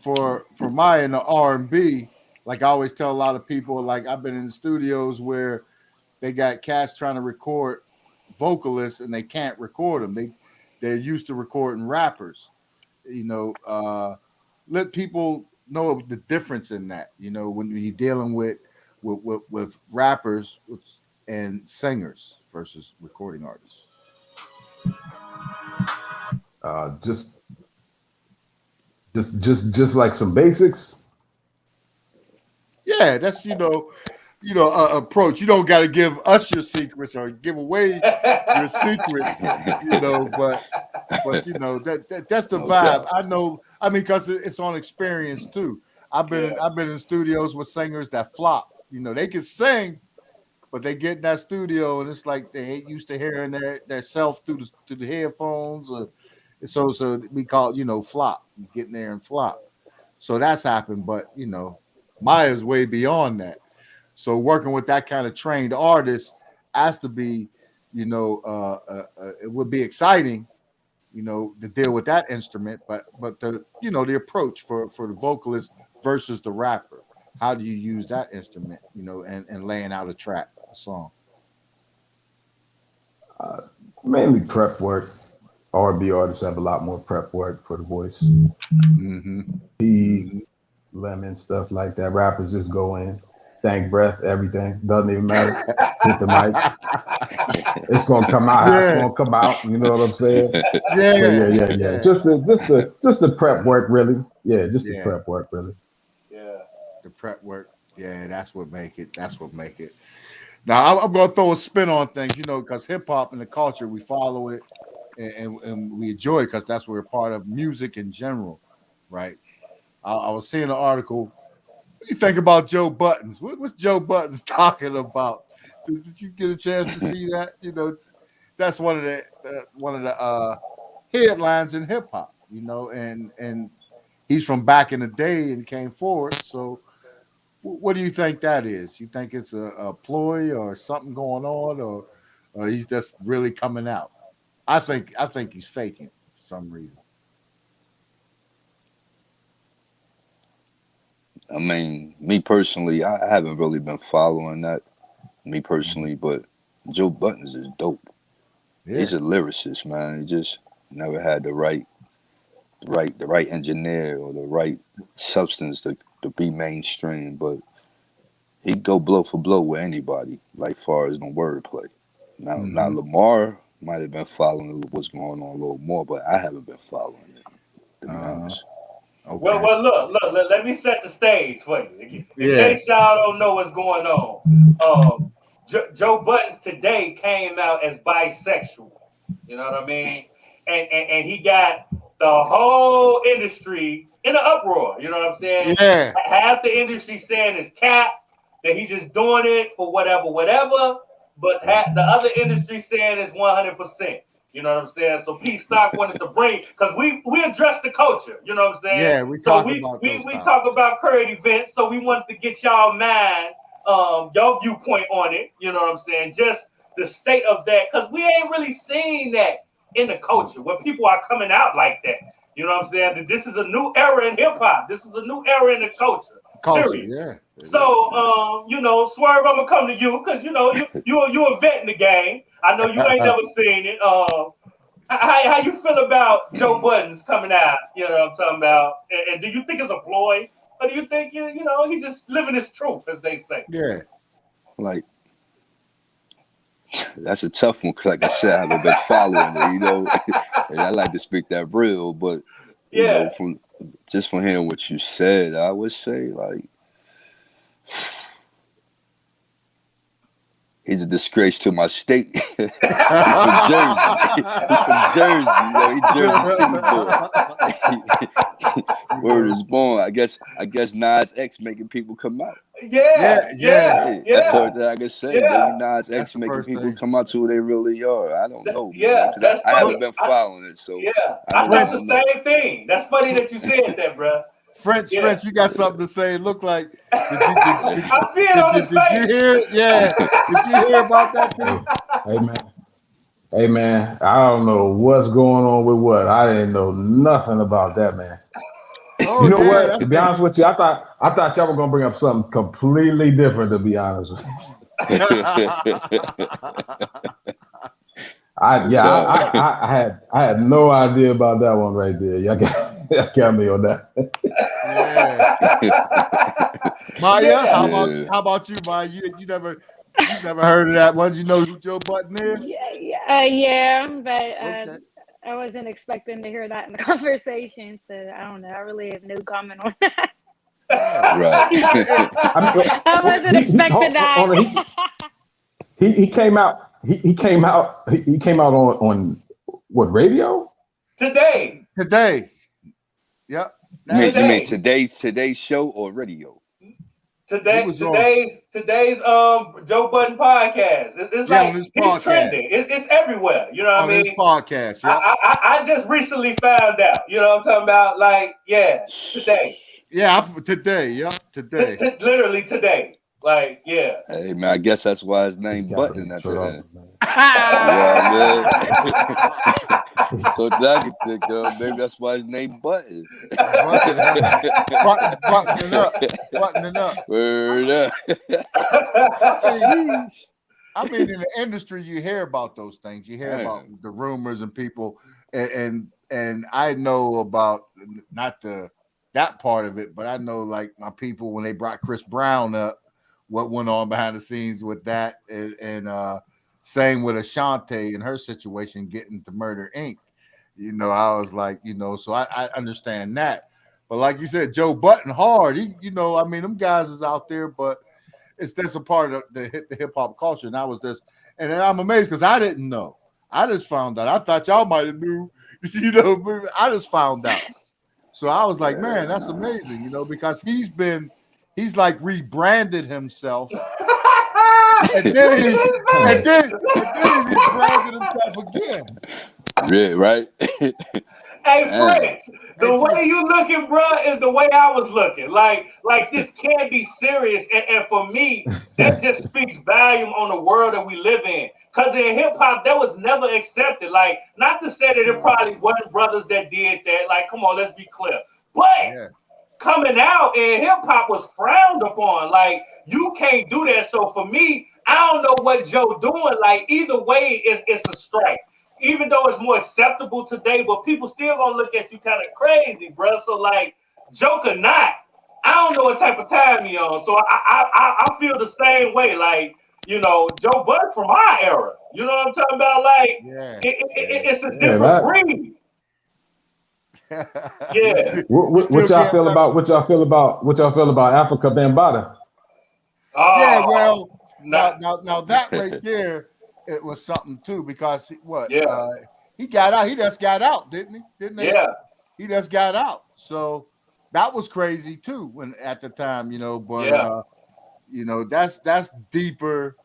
Maya in the R&B. Like I always tell a lot of people, like I've been in the studios where they got cats trying to record vocalists and they can't record them. They're used to recording rappers. You know, let people know the difference in that. You know, when you're dealing with rappers and singers versus recording artists. Just like some basics. Yeah, that's approach. You don't got to give us your secrets or give away your secrets, you know. But you know that's the vibe. I know. I mean, because it's on experience too. I've been in studios with singers that flop. You know, they can sing, but they get in that studio and it's like they ain't used to hearing their self through the headphones, or so we call it, flop. You get in there and flop. So that's happened, but Maya's way beyond that. So working with that kind of trained artist has to be, it would be exciting, to deal with that instrument, but the approach for the vocalist versus the rapper. How do you use that instrument, and laying out a song? Mainly prep work. R&B artists have a lot more prep work for the voice. Lemon, stuff like that. Rappers just go in, stank breath, everything. Doesn't even matter. Hit the mic. It's gonna come out. Yeah. It's gonna come out. You know what I'm saying? Yeah. Just the prep work, really. Yeah, the prep work, really. Yeah. The prep work. Yeah, that's what make it. Now I'm gonna throw a spin on things, because hip hop and the culture, we follow it and we enjoy it because that's what we're part of music in general, right? I was seeing an article. What do you think about Joe Buttons? What's Joe Buttons talking about? Did you get a chance to see that? That's one of the headlines in hip hop. And he's from back in the day and came forward. So, what do you think that is? You think it's a ploy or something going on, or he's just really coming out? I think he's faking for some reason. I mean, me personally, I haven't really been following that, me personally, but Joe Buttons is dope. Yeah. He's a lyricist, man. He just never had the right engineer or the right substance to be mainstream, but he'd go blow for blow with anybody, like far as the wordplay. Now Lamar might have been following what's going on a little more, but I haven't been following it, to be honest. Okay. Well, look. Let me set the stage for you. In case y'all don't know what's going on, Joe Buttons today came out as bisexual. You know what I mean? And he got the whole industry in an uproar. You know what I'm saying? Yeah. Half the industry saying it's cap, that he just doing it for whatever. But the other industry saying it's 100%. You know what I'm saying? So Pstock wanted to bring, because we address the culture. You know what I'm saying? Yeah, we talk about those we talk about current events. So we wanted to get y'all mind, your viewpoint on it. You know what I'm saying? Just the state of that, because we ain't really seen that in the culture where people are coming out like that. You know what I'm saying? This is a new era in hip hop. This is a new era in the culture. Yeah. So, you know, Swerve, I'm gonna come to you because you know you a vet in the game. I know you ain't never seen it. How you feel about Joe Budden's coming out? You know what I'm talking about? And do you think it's a ploy, or do you think you know he's just living his truth, as they say? Yeah. Like, that's a tough one, because like I said, I haven't been following it, you know. And I like to speak that real, but you know, from hearing what you said, I would say like he's a disgrace to my state. He's from Jersey. He's from Jersey, you know. He's Jersey City boy. Word is born. I guess Nas X making people come out. Yeah. That's all that I can say. Yeah. Maybe Nas X making people thing. come out to who they really are. I don't know. Yeah, Man, I haven't been following it, so I thought the same thing. That's funny that you said that, bro. French, you got something to say? It looked like. I see it on his face. Did you hear? Yeah. Did you hear about that too? Hey man, I don't know what's going on with what. I didn't know nothing about that, man. Oh, you know yeah, what? To be honest with you, I thought y'all were gonna bring up something completely different. To be honest with you. I had no idea about that one right there. Y'all got me on that. Maya, how about you, Maya? You never heard of that one? You know who Joe Budden is? Yeah, but I wasn't expecting to hear that in the conversation, so I don't know. I really have no comment on that. Right. I wasn't expecting that. He came out. He came out on what, radio? Today. Yep. You mean today's show or radio? Today's Joe Budden podcast. It's like it's trending. It's everywhere. You know what I mean? On his podcast. Yep. I just recently found out. You know what I'm talking about? Like, today. Yeah, today. Yep, today. Literally today. Like, yeah. Hey man, I guess that's why his name Button at the end. So that could think maybe that's why his name Button. Buttoning up. Word up. I mean, in the industry, you hear about those things. You hear about the rumors and people, and I know about that part of it, but I know like my people when they brought Chris Brown up, what went on behind the scenes with that, and same with Ashanti and her situation getting to Murder Inc. You know, I was like, you know, so I understand that. But like you said, Joe Budden hard. He, you know, I mean, them guys is out there, but that's a part of the hip hop culture. And I was and then I'm amazed because I didn't know. I just found out. I thought y'all might have knew, you know, I just found out. So I was like, man, that's amazing, you know, because he's like rebranded himself. and then he rebranded himself again. Yeah, right. Hey, French, the way you looking, bro, is the way I was looking. Like this can't be serious. And for me, that just speaks volume on the world that we live in. Because in hip hop, that was never accepted. Like, not to say that it probably wasn't brothers that did that. Like, come on, let's be clear. But coming out in hip hop was frowned upon. Like, you can't do that. So for me, I don't know what Joe doing. Like, either way, it's a strike. Even though it's more acceptable today, but people still gonna look at you kind of crazy, bro. So like, joke or not, I don't know what type of time he on. So I feel the same way. Like, you know, Joe Budden from our era. You know what I'm talking about? Like, it's a different breed. Yeah. What y'all feel about? What y'all feel about Africa Bambaataa? Yeah, well, now that right there it was something too, because Yeah. he got out. He just got out, didn't he? Didn't they? Yeah. He just got out. So that was crazy too when at the time, but Yeah. that's deeper,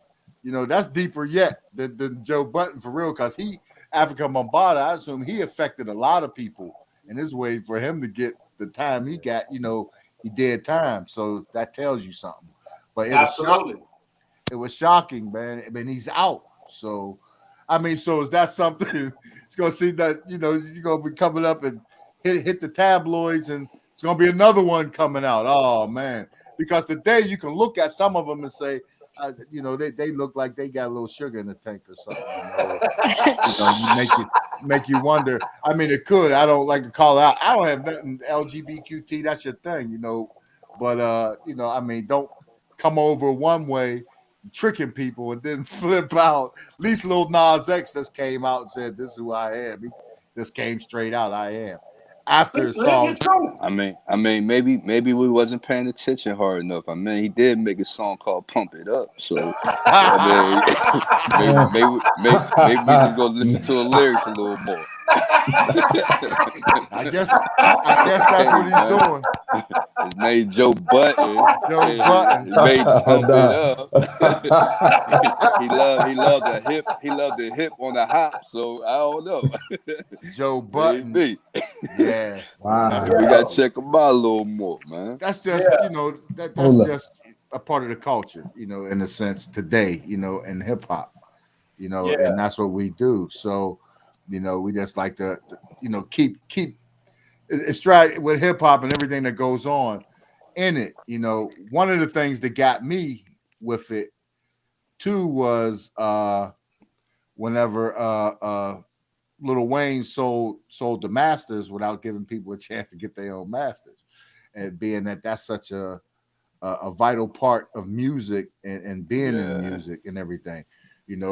that's deeper yet than Joe Button for real, because he Africa Mombata, I assume he affected a lot of people in his way for him to get the time he got, he did time. So that tells you something. But it was shocking. It was shocking, man. I mean, he's out. So so is that something it's gonna see that, you're gonna be coming up and hit the tabloids, and it's gonna be another one coming out. Oh man. Because today you can look at some of them and say, they look like they got a little sugar in the tank or something. You make you wonder. I mean, it could. I don't like to call it out. I don't have nothing LGBTQT. That's your thing, But don't come over one way, tricking people, and then flip out. At least Lil Nas X just came out and said, "This is who I am." He just came straight out. I am. After the song, I mean, maybe we wasn't paying attention hard enough. I mean, he did make a song called "Pump It Up," so maybe we just go listen to the lyrics a little more. I guess that's what he's doing. His name Joe Button. Joe Button. He made "Pump It Up." he loved the hip. He loved the hip on the hop. So I don't know. Joe Button. Maybe. Yeah. Wow. We gotta check him out a little more, man. That's just that's just a part of the culture, in a sense today, in hip hop, and that's what we do. So, we just like to keep it's right with hip hop and everything that goes on in it. One of the things that got me with it too was whenever Lil Wayne sold the masters without giving people a chance to get their own masters, and being that's such a vital part of music and being in music and everything,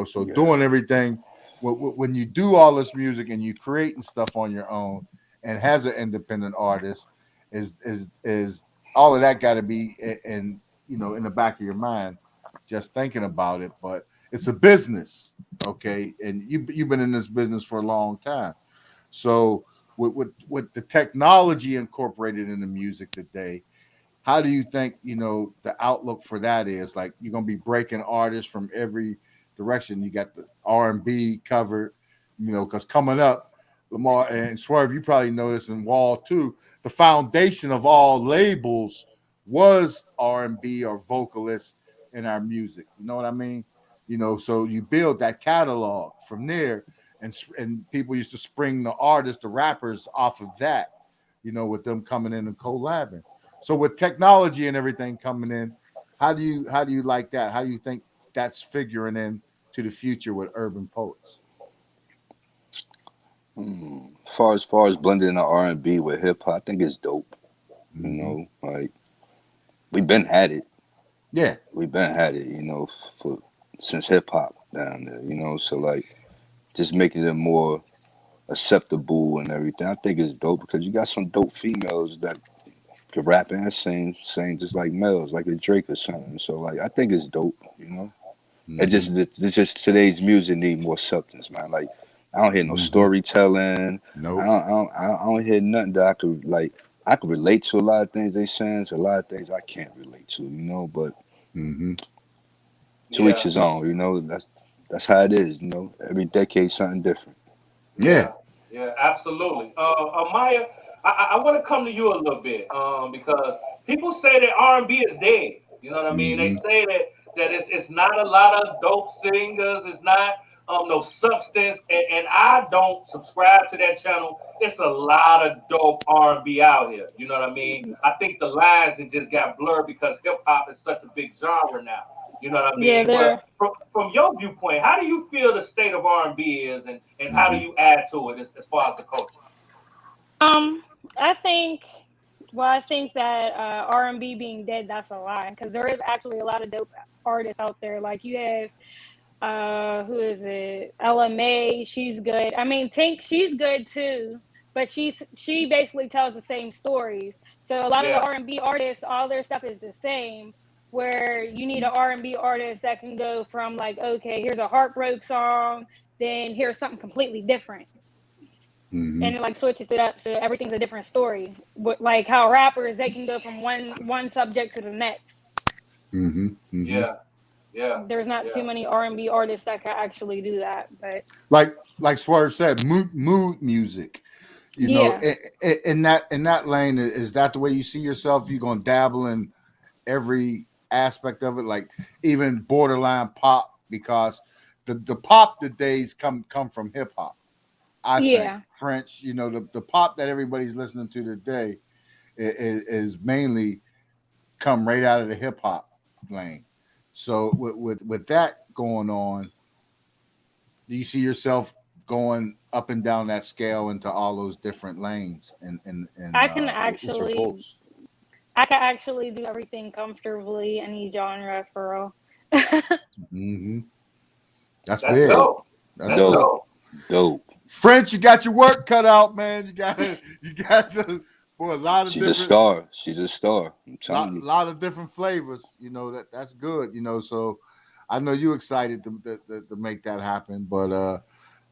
so doing everything when you do all this music and you creating stuff on your own and has an independent artist is all of that got to be in the back of your mind, just thinking about it. But it's a business, okay, and you've been in this business for a long time. So with the technology incorporated in the music today, how do you think the outlook for that is? Like, you're gonna be breaking artists from every direction. You got the R&B covered, because coming up, Lamar and Swerve, you probably noticed, in Wall too, the foundation of all labels was R&B or vocalists in our music. You know what I mean? So you build that catalog from there, and people used to spring the artists, the rappers off of that, with them coming in and collabing. So with technology and everything coming in, how do you like that? How do you think that's figuring in to the future with urban poets? As far as blending the R&B with hip hop, I think it's dope. Like, we've been at it. Yeah, we've been at it. Since hip hop down there. So like, just making it more acceptable and everything. I think it's dope because you got some dope females that can rap and sing just like males, like a Drake or something. So like, I think it's dope. It's just today's music need more substance, man. Like, I don't hear no storytelling. No, I don't hear nothing that I could relate to a lot of things they saying. So a lot of things I can't relate to, But to each his own, that's how it is. Every decade something different. Yeah, absolutely. Maya, I want to come to you a little bit because people say that R&B is dead. You know what I mean? They say that it's not a lot of dope singers. It's not no substance, and I don't subscribe to that channel. It's a lot of dope R&B out here. You know what I mean? I think the lines that just got blurred because hip hop is such a big genre now. You know what I mean? Yeah, but from your viewpoint, how do you feel the state of R&B is, and how do you add to it as far as the culture? I think that R&B being dead, that's a lie, because there is actually a lot of dope artists out there. Like, you have who is it? LMA, she's good. I mean, Tink, she's good too, but she basically tells the same stories. So a lot of the R&B artists, all their stuff is the same. where you need an R&B artist that can go from like, okay, here's a heartbreak song, then here's something completely different. Mm-hmm. And it like switches it up, so everything's a different story. But like how rappers, they can go from one subject to the next. Mm-hmm. Mm-hmm. Yeah. Yeah. There's not Yeah. too many R&B artists that can actually do that. But like Swerve said, mood music. You know, in that lane, is that the way you see yourself? You're gonna dabble in every aspect of it, like even borderline pop, because the pop days come from hip hop. I think French, you know, the pop that everybody's listening to today is mainly come right out of the hip hop lane. So with that going on, do you see yourself going up and down that scale into all those different lanes? And I can actually do everything comfortably, any genre, for real. Mm-hmm. That's big. Dope. That's dope. French, you got your work cut out, man. You got to for a lot of. She's a star. She's a star. I'm telling you. A lot of different flavors. You know that's good. You know, so I know you're excited to make that happen. But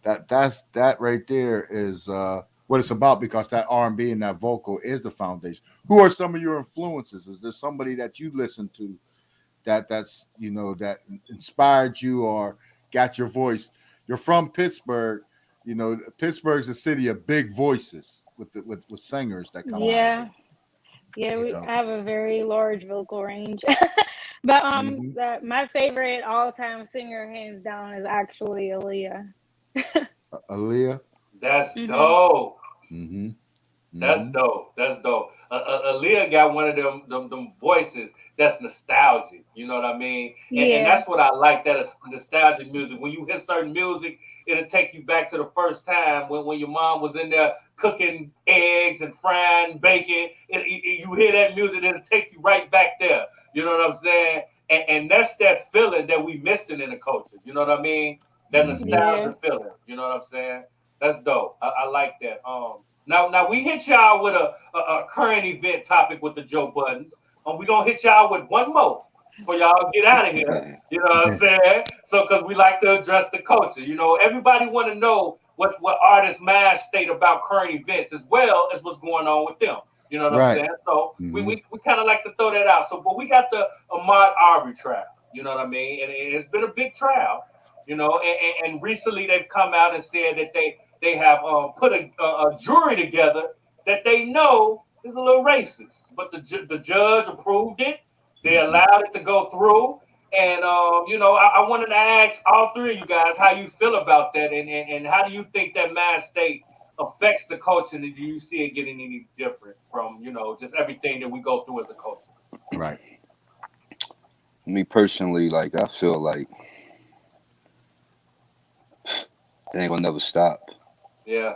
that right there is what it's about, because that R&B and that vocal is the foundation. Who are some of your influences? Is there somebody that you listen to that's you know that inspired you or got your voice? You're from Pittsburgh. You know, Pittsburgh's a city of big voices with singers that come out. Yeah, we have a very large vocal range. But my favorite all-time singer, hands down, is actually Aaliyah. Aaliyah? That's dope. Mm-hmm. That's dope. That's dope. Aaliyah got one of them voices that's nostalgic. You know what I mean? And that's what I like, that is nostalgic music. When you hear certain music, it'll take you back to the first time when your mom was in there cooking eggs and frying bacon. You hear that music, it'll take you right back there. You know what I'm saying? And that's that feeling that we missing in the culture. You know what I mean? That nostalgia feeling. You know what I'm saying? That's dope. I like that. Now we hit y'all with a current event topic with the Joe Buttons. We're going to hit y'all with one more for y'all get out of here. You know what I'm saying? So, because we like to address the culture. You know, everybody want to know what artists' mind state about current events, as well as what's going on with them. You know what I'm saying? So we kind of like to throw that out. So, but we got the Ahmaud Arbery trial. You know what I mean? And it's been a big trial. You know, and recently they've come out and said that they have put a jury together that they know is a little racist, but the judge approved it. They allowed it to go through, and you know, I wanted to ask all three of you guys how you feel about that, and how do you think that mind state affects the culture, and do you see it getting any different from, you know, just everything that we go through as a culture? Right. Me personally, like, I feel like it ain't gonna never stop. Yeah.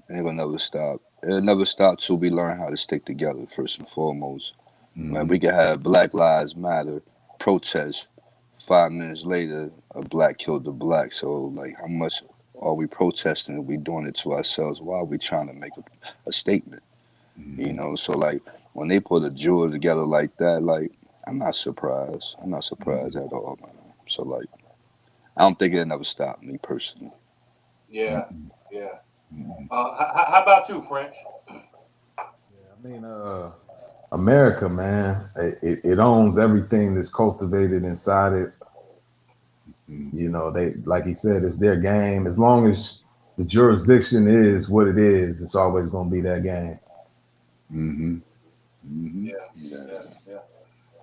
It ain't gonna never stop. It'll never stop till we learn how to stick together, first and foremost. Man, we can have Black Lives Matter protest. 5 minutes later, a black killed a black. So, like, how much are we protesting and we doing it to ourselves? Why are we trying to make a statement? You know, so, like, when they put a jury together like that, like, I'm not surprised. I'm not surprised at all, man. So, like, I don't think it'll never stop, me personally. Yeah. How about you, French? I mean, America, man, it owns everything that's cultivated inside it. You know, they, like he said, it's their game. As long as the jurisdiction is what it is, it's always going to be that game. Yeah.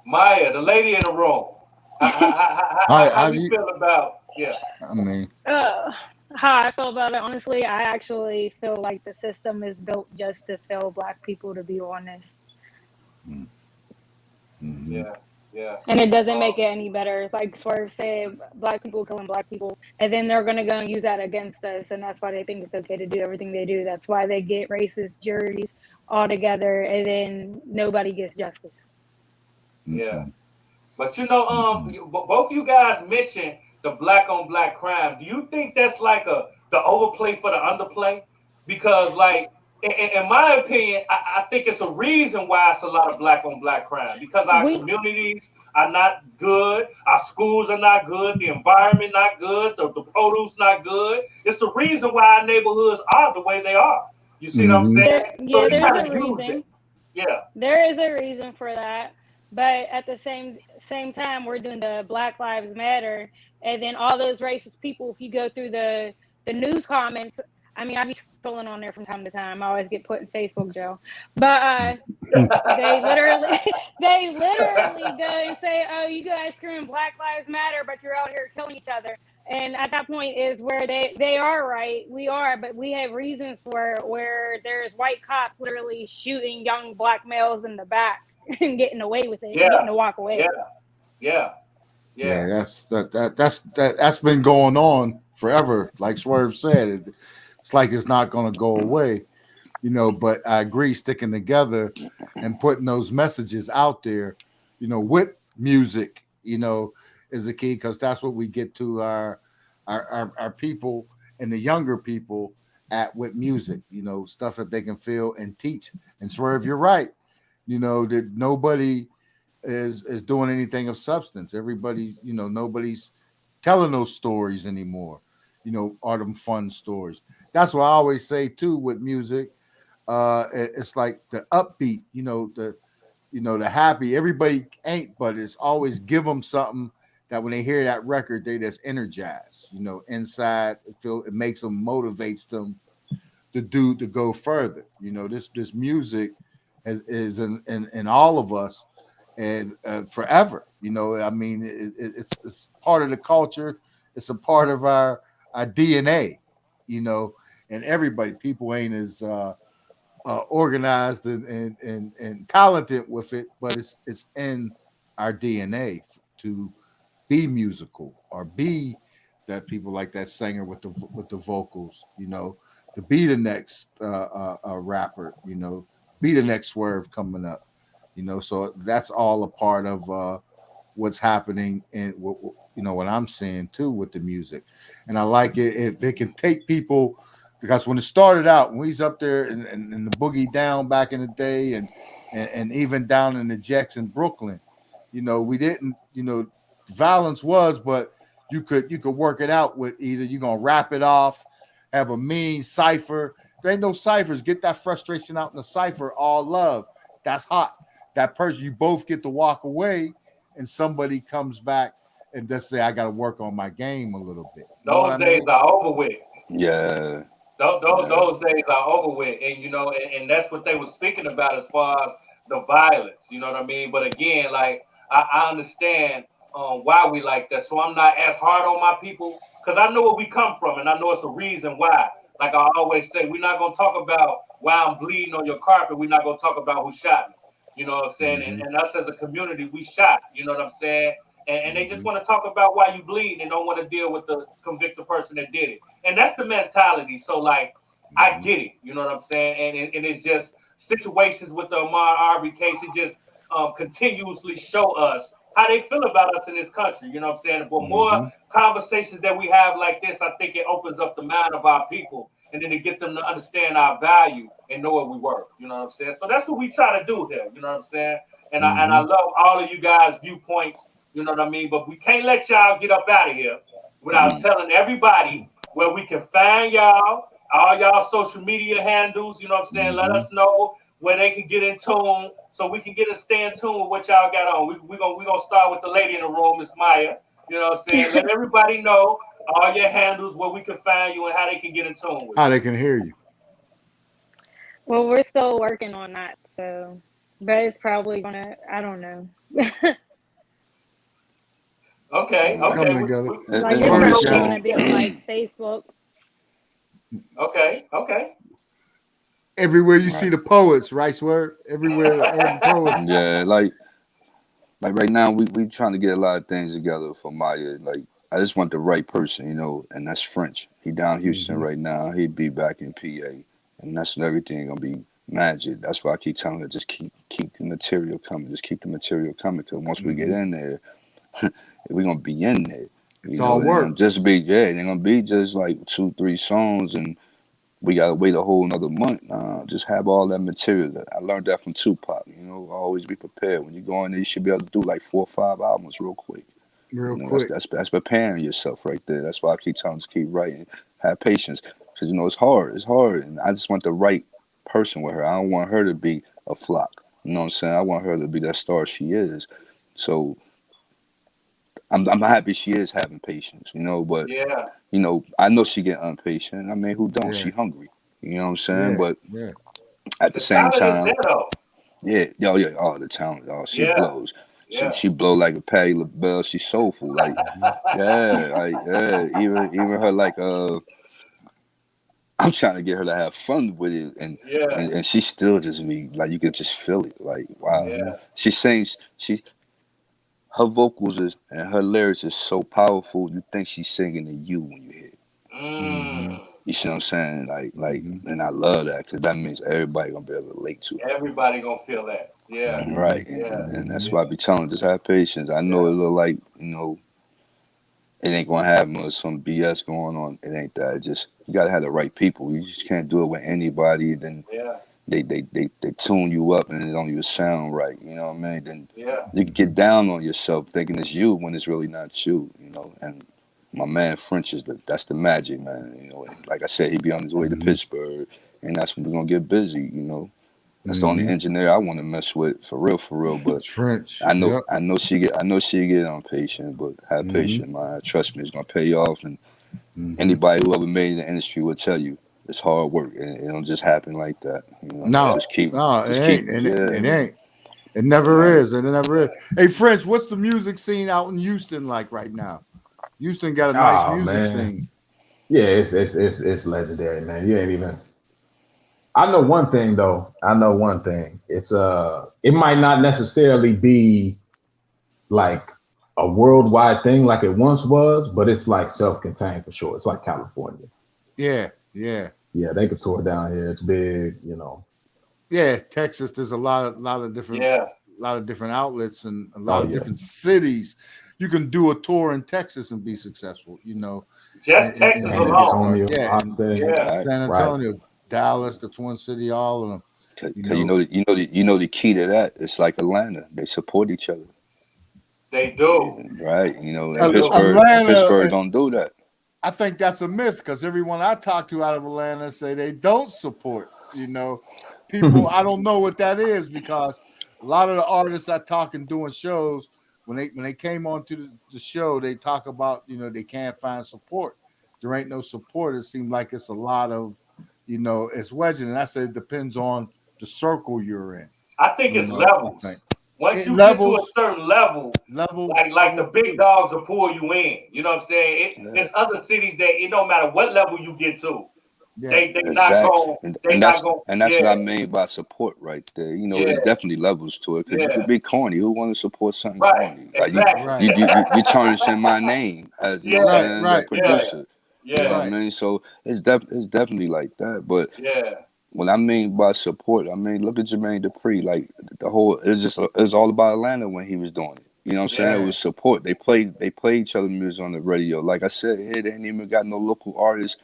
Maya, the lady in the room. How do you feel about? I mean, how I feel about it, honestly, I actually feel like the system is built just to fail Black people, to be honest. Yeah. And it doesn't make it any better. Like Swerve said, Black people killing Black people, and then they're gonna go and use that against us, and that's why they think it's okay to do everything they do. That's why they get racist juries all together, and then nobody gets justice. Yeah. But you know, both of you guys mentioned the black on black crime. Do you think that's like the overplay for the underplay? Because like in my opinion, I think it's a reason why it's a lot of black on black crime because our communities are not good, our schools are not good, the environment not good, the produce not good. It's the reason why our neighborhoods are the way they are. You see what I'm saying? So there's a reason. Yeah, there is a reason for that, but at the same time, we're doing the Black Lives Matter, and then all those racist people. If you go through the news comments, I mean, I be trolling on there from time to time. I always get put in Facebook jail, but they literally they literally go and say, "Oh, you guys screaming Black Lives Matter, but you're out here killing each other." And at that point is where they are right. We are, but we have reasons for where there's white cops literally shooting young black males in the back and getting away with it, getting to walk away. Yeah. That's been going on forever. Like Swerve said, it's like it's not going to go away, you know. But I agree, sticking together and putting those messages out there, you know, with music, you know, is the key, because that's what we get to our people and the younger people at with music, you know, stuff that they can feel and teach. And Swerve, you're right, you know, that nobody is doing anything of substance. Everybody's, you know, nobody's telling those stories anymore, you know, are them fun stories. That's what I always say too with music. It's like the upbeat, you know, the happy. Everybody ain't, but it's always give them something that when they hear that record, they just energized, you know, inside. It makes them, motivates them to go further. You know, this music is in all of us and forever. You know, I mean, it's part of the culture. It's a part of our DNA. You know, and everybody, people ain't as organized and talented with it, but it's in our DNA to be musical, or be that people like that singer with the vocals, you know, to be the next rapper, you know, be the next Swerve coming up, you know. So that's all a part of what's happening and you know, what I'm seeing too with the music. And I like it if it can take people, because when it started out, when he's up there in the Boogie Down back in the day, and even down in the Jacks in Brooklyn, you know, we didn't, you know, violence was, but you could work it out with either you're gonna rap it off, have a mean cipher. There ain't no ciphers. Get that frustration out in the cipher. All love. That's hot. That person, you both get to walk away, and somebody comes back and just say, I got to work on my game a little bit. Those days are over with. Yeah. Those days are over with. And, you know, and that's what they were speaking about as far as the violence. You know what I mean? But again, like, I understand why we like that. So I'm not as hard on my people, because I know where we come from, and I know it's a reason why. Like I always say, we're not going to talk about why I'm bleeding on your carpet. We're not going to talk about who shot me. You know what I'm saying? Mm-hmm. And us as a community, we shot. You know what I'm saying? And they just want to talk about why you bleed and don't want to deal with the convicted person that did it. And that's the mentality. So, like, I get it. You know what I'm saying? And it's just situations with the Ahmaud Arbery case. It just continuously show us how they feel about us in this country. You know what I'm saying? But more conversations that we have like this, I think it opens up the mind of our people, and then to get them to understand our value and know what we worth. You know what I'm saying? So that's what we try to do here. You know what I'm saying? And I love all of you guys' viewpoints. You know what I mean? But we can't let y'all get up out of here without telling everybody where we can find y'all, all y'all social media handles. You know what I'm saying? Let us know where they can get in tune, so we can get and stay in tune with what y'all got on. We're gonna start with the lady in the room, Miss Maya. You know what I'm saying? Let everybody know all your handles, where we can find you, and how they can get in tune with you. How they can hear you. Well, we're still working on that, so, but it's probably gonna, I don't know. Okay. Coming together. Like, it's probably gonna be on like Facebook. Okay. Everywhere you see the poets, right, Swerve? Everywhere, the poets. Yeah, like right now, we trying to get a lot of things together for Maya. Like, I just want the right person, you know, and that's French. He down Houston right now. He'd be back in PA, and that's when everything gonna be magic. That's why I keep telling her, just keep the material coming. Just keep the material coming, because once we get in there, we're gonna be in there. It's all work. They're gonna be just like 2-3 songs, and we gotta wait a whole another month. Just have all that material. I learned that from Tupac. You know, always be prepared. When you go in there, you should be able to do like 4 or 5 albums real quick. Real You know, quick. that's preparing yourself right there. That's why I keep telling us keep writing, have patience, because you know it's hard. It's hard, and I just want the right person with her. I don't want her to be a flop. You know what I'm saying? I want her to be that star she is. So I'm happy she is having patience. You know, but Yeah. you know I know she get impatient. I mean, who don't? Yeah. She hungry. You know what I'm saying? Yeah. But Yeah. at the same talent is time, there, though. yeah, all the talent, she Yeah. blows. Yeah. She blow like a Patti LaBelle. She's soulful, like even her like I'm trying to get her to have fun with it, Yeah. and she still just be like you can just feel it, like wow. Yeah. She sings, her vocals and her lyrics is so powerful. You think she's singing to you when you hear it. You see what I'm saying? Like, and I love that because that means everybody gonna be able to relate to it. Everybody gonna feel that. Yeah. Right, Yeah. and that's why I be telling, just have patience. I know it look like it ain't gonna have some BS going on. It ain't that. Just you gotta have the right people. You just can't do it with anybody. Then Yeah. they tune you up and it don't even sound right. You know what I mean? Then Yeah. you can get down on yourself thinking it's you when it's really not you. You know, and my man French that's the magic, man. You know, and like I said, he be on his way to Pittsburgh, and that's when we're gonna get busy. You know, that's the only engineer I want to mess with for real. But French. I know, Yep. I know she get impatient, but have patience, man. Trust me, it's gonna pay off. And anybody who ever made it in the industry will tell you it's hard work, and it don't just happen like that. You know, No, just keep, it ain't. It yeah. ain't. It never is, and it never is. Hey, French, what's the music scene out in Houston like right now? Houston got a nice Oh music man, scene. yeah, it's legendary, man. You ain't even. I know one thing though. I know one thing. It's it might not necessarily be like a worldwide thing like it once was, but it's like self-contained for sure. It's like California. Yeah. Yeah, they can tour down here. It's big, Yeah, Texas. There's a lot of different, different outlets and a lot of different cities. You can do a tour in Texas and be successful. You know, Just Texas San alone. Antonio, Yeah, Austin. Yeah. San Antonio, Dallas, the Twin City, all of them. Cause you know the key to that. It's like Atlanta. They support each other. They do. Right. You know, They and do. Pittsburgh don't do that. I think that's a myth because everyone I talk to out of Atlanta say they don't support. People. I don't know what that is because a lot of the artists I talk and doing shows when they came on to the show, they talk about they can't find support. There ain't no support. It seems like it's a lot of it's wedging, and I say it depends on the circle you're in. I think it's levels. Once you get to a certain level, like the big dogs will pull you in. You know what I'm saying? It's other cities that it don't matter what level you get to. Yeah. They not going. And that's what I mean by support right there. There's definitely levels to it because you could be corny. Who want to support something corny? Like you tarnishing my name as the producer. Yeah. You know what I mean? So it's definitely like that. But what I mean by support, I mean look at Jermaine Dupri. Like the whole it's all about Atlanta when he was doing it. You know what I'm saying? It was support. They played each other's music on the radio. Like I said, here they ain't even got no local artists.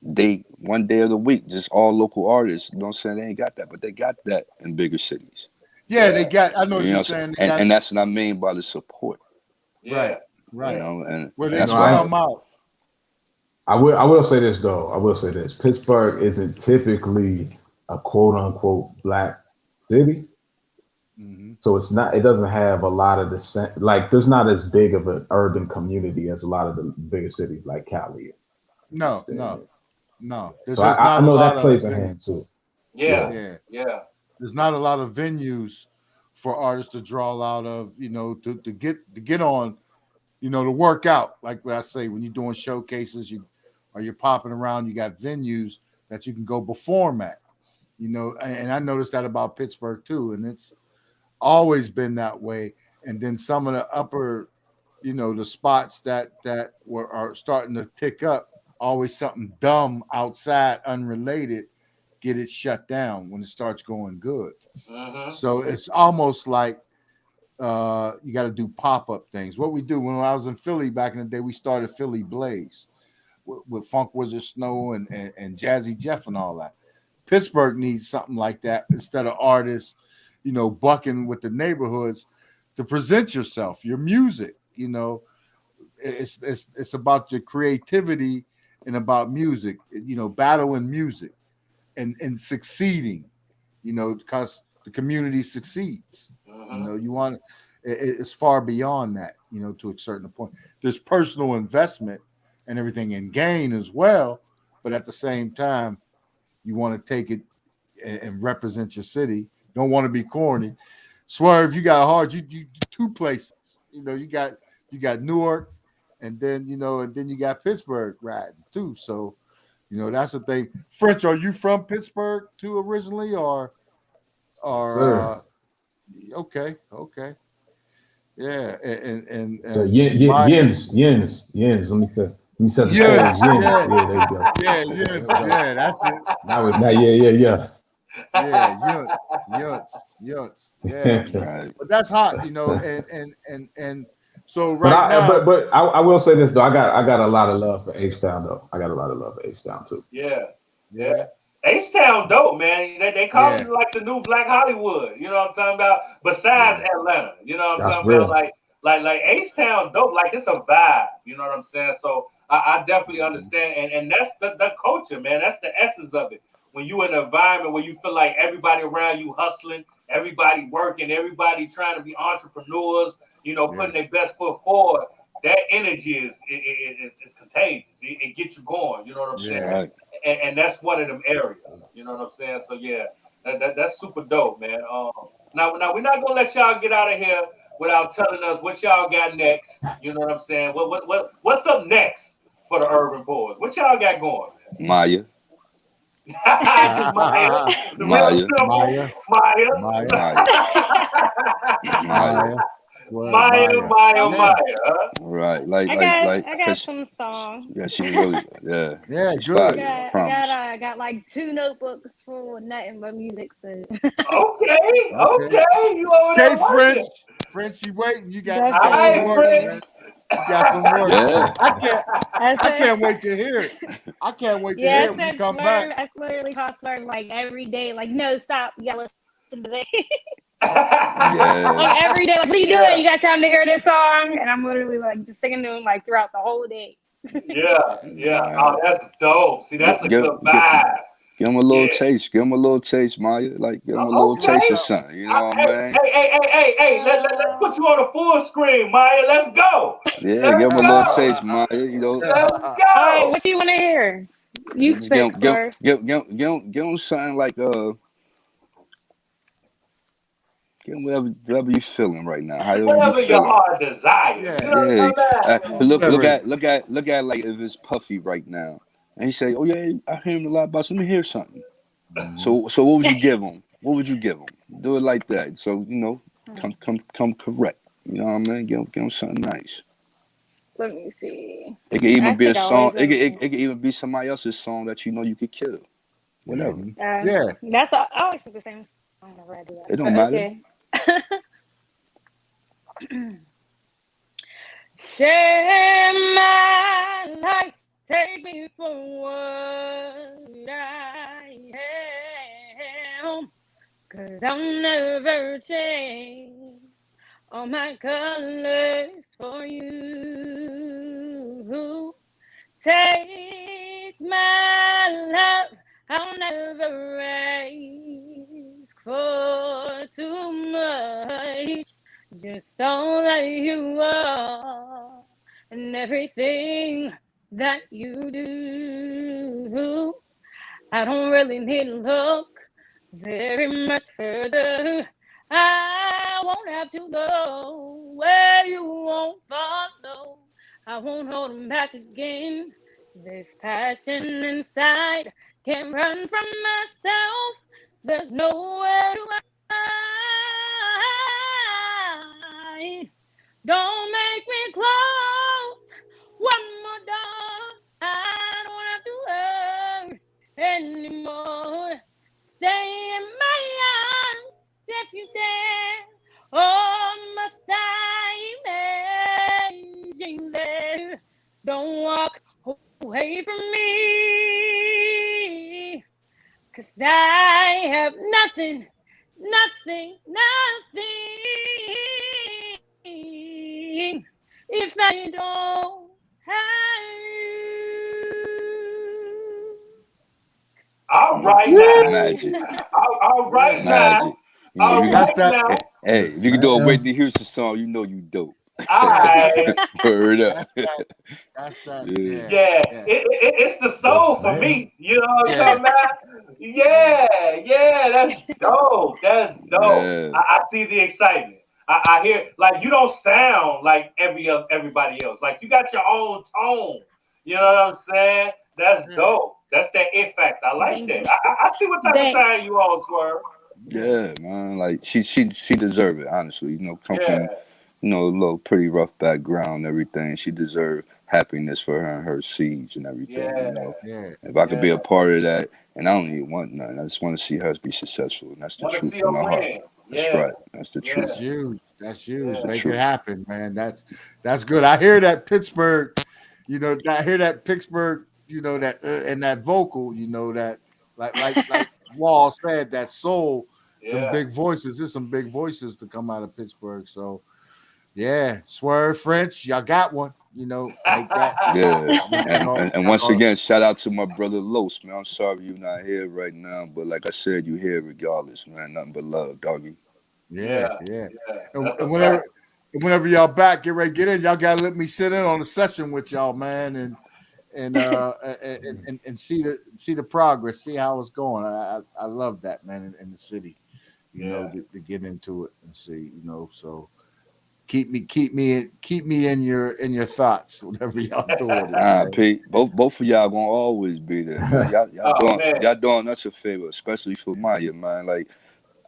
They one day of the week, just all local artists. You know what I'm saying? They ain't got that, but they got that in bigger cities. Yeah, they got. I know what you're saying. And that's what I mean by the support. Right. And that's why I'm out. I will say this though. I will say this. Pittsburgh isn't typically a quote unquote black city. So it doesn't have a lot of the like there's not as big of an urban community as a lot of the bigger cities like Cali. No. So I know that plays a hand too. Yeah. There's not a lot of venues for artists to draw out of, to get on, to work out. Like what I say, when you're doing showcases, you're popping around, you got venues that you can go perform at, and I noticed that about Pittsburgh too. And it's always been that way. And then some of the upper, the spots that are starting to tick up, always something dumb outside, unrelated, get it shut down when it starts going good. So it's almost like you got to do pop-up things. What we do when I was in Philly back in the day, we started Philly Blaze. with Funk Wizard Snow and Jazzy Jeff and all that. Pittsburgh needs something like that instead of artists, bucking with the neighborhoods to present yourself, your music. It's about your creativity and about music, battling music and succeeding, because the community succeeds. You want it's far beyond that, to a certain point. There's personal investment and everything and gain as well, but at the same time, you want to take it and represent your city. Don't want to be corny. Swerve, you got hard. You two places. You got Newark, and then you got Pittsburgh riding too. So, that's the thing. French, are you from Pittsburgh too originally, or okay, yeah, and so yens. Let me set the stage. Yens. Yeah, there you go. Yeah, that's it. Now, yeah. Yeah, Yunts. Yeah, Right. but that's hot, and so but I will say this though. I got a lot of love for H-Town though. I got a lot of love for H-Town too. Yeah. H-Town dope, man. They call it like the new Black Hollywood. You know what I'm talking about? Besides Atlanta, you know what I'm talking about? Like H-Town dope. Like it's a vibe. You know what I'm saying? So I definitely understand, and that's the culture, man. That's the essence of it. When you in an environment where you feel like everybody around you hustling, everybody working, everybody trying to be entrepreneurs, putting their best foot forward, that energy is contagious. It gets you going. You know what I'm saying? Right. And that's one of them areas. You know what I'm saying? So yeah, that's super dope, man. Now we're not gonna let y'all get out of here without telling us what y'all got next. You know what I'm saying? What's up next for the Urban Boys? What y'all got going? Maya. Maya. Right, I got some songs. Yeah, she really, good. I got like 2 notebooks full of nothing but music. So. Okay. You over there? French, you waiting? You got some work. You got some work. Yeah. I can't wait to hear it. I can't wait to hear it when you come back. I literally call Swerve like every day. Like, no, stop. You gotta listen to this. Like every day, like, what are you doing? You got time to hear this song? And I'm literally like just singing to him like throughout the whole day. Yeah. Oh, that's dope. See, that's a good vibe. Give him a little taste. Give him a little taste, Maya. Like, give him a little taste of something. You know what I mean? Hey. Let's put you on a full screen, Maya. Let's go. Yeah, give him a little taste, Maya. Let's go. All right, what you want to hear? You pick, give him something like Get whatever you're feeling right now. Whatever your heart desires. Look at like if it's Puffy right now, and he say, "Oh yeah, I hear him a lot about. Let me hear something." So what would you give him? What would you give him? Do it like that. So come correct. You know what I mean? Give him something nice. Let me see. It could even be a song. It could even be somebody else's song that you could kill. Whatever. That's I always do the same song whenever I do that. It don't matter. Okay. Share my life, take me for what I am, 'cause I'll never change all my colors for you. Take my love, I'll never ask for too much. Just all that you are and everything that you do. I don't really need to look very much further. I won't have to go where you won't follow. I won't hold them back again. This passion inside can't run from myself. There's nowhere to hide. Don't make me close one more door. I don't have to hurt anymore. Stay in my arms if you dare. Or must I imagine there? Don't walk away from me, 'cause I have nothing, nothing, nothing if I don't have you. All right now. Magic. All right Magic. now. You know, All you right that- now. hey, if you can do a Whitney Houston song, you know you dope. All right. Word up. That's that. Yeah. Yeah, it's the soul for me. You know what I'm talking about? Yeah, that's dope. That's dope. Yeah. I see the excitement. I hear, like, you don't sound like everybody else. Like, you got your own tone. You know what I'm saying? That's dope. That's that it factor. I like that. I see what type of time you on, Swerve. Yeah, man. Like she deserve it, honestly. You know, come from, you know, a little pretty rough background and everything. She deserved happiness for her and her seeds and everything. You know, if I could be a part of that, and I don't even want nothing. I just want to see her be successful, and that's the truth in my heart. That's right. That's the truth. That's huge. That's huge. Yeah. Make it happen, man. That's good. I hear that Pittsburgh. You know, I hear that Pittsburgh. You know that and that vocal. You know that like Wall said, that soul. Them big voices. There's some big voices to come out of Pittsburgh. So, yeah, Swerve French, y'all got one. You know, like that. Yeah, and once again, shout out to my brother Los, man. I'm sorry you're not here right now, but like I said, you here regardless, man. Nothing but love, doggy. Yeah. And whenever y'all back, get ready, get in. Y'all gotta let me sit in on the session with y'all, man, and see the progress, see how it's going. I love that, man, in the city. You know, to get into it and see, you know. So keep me in your thoughts, whatever y'all doing. Pete, both of y'all gonna always be there. Man. Y'all doing us a favor, especially for Maya, man. Like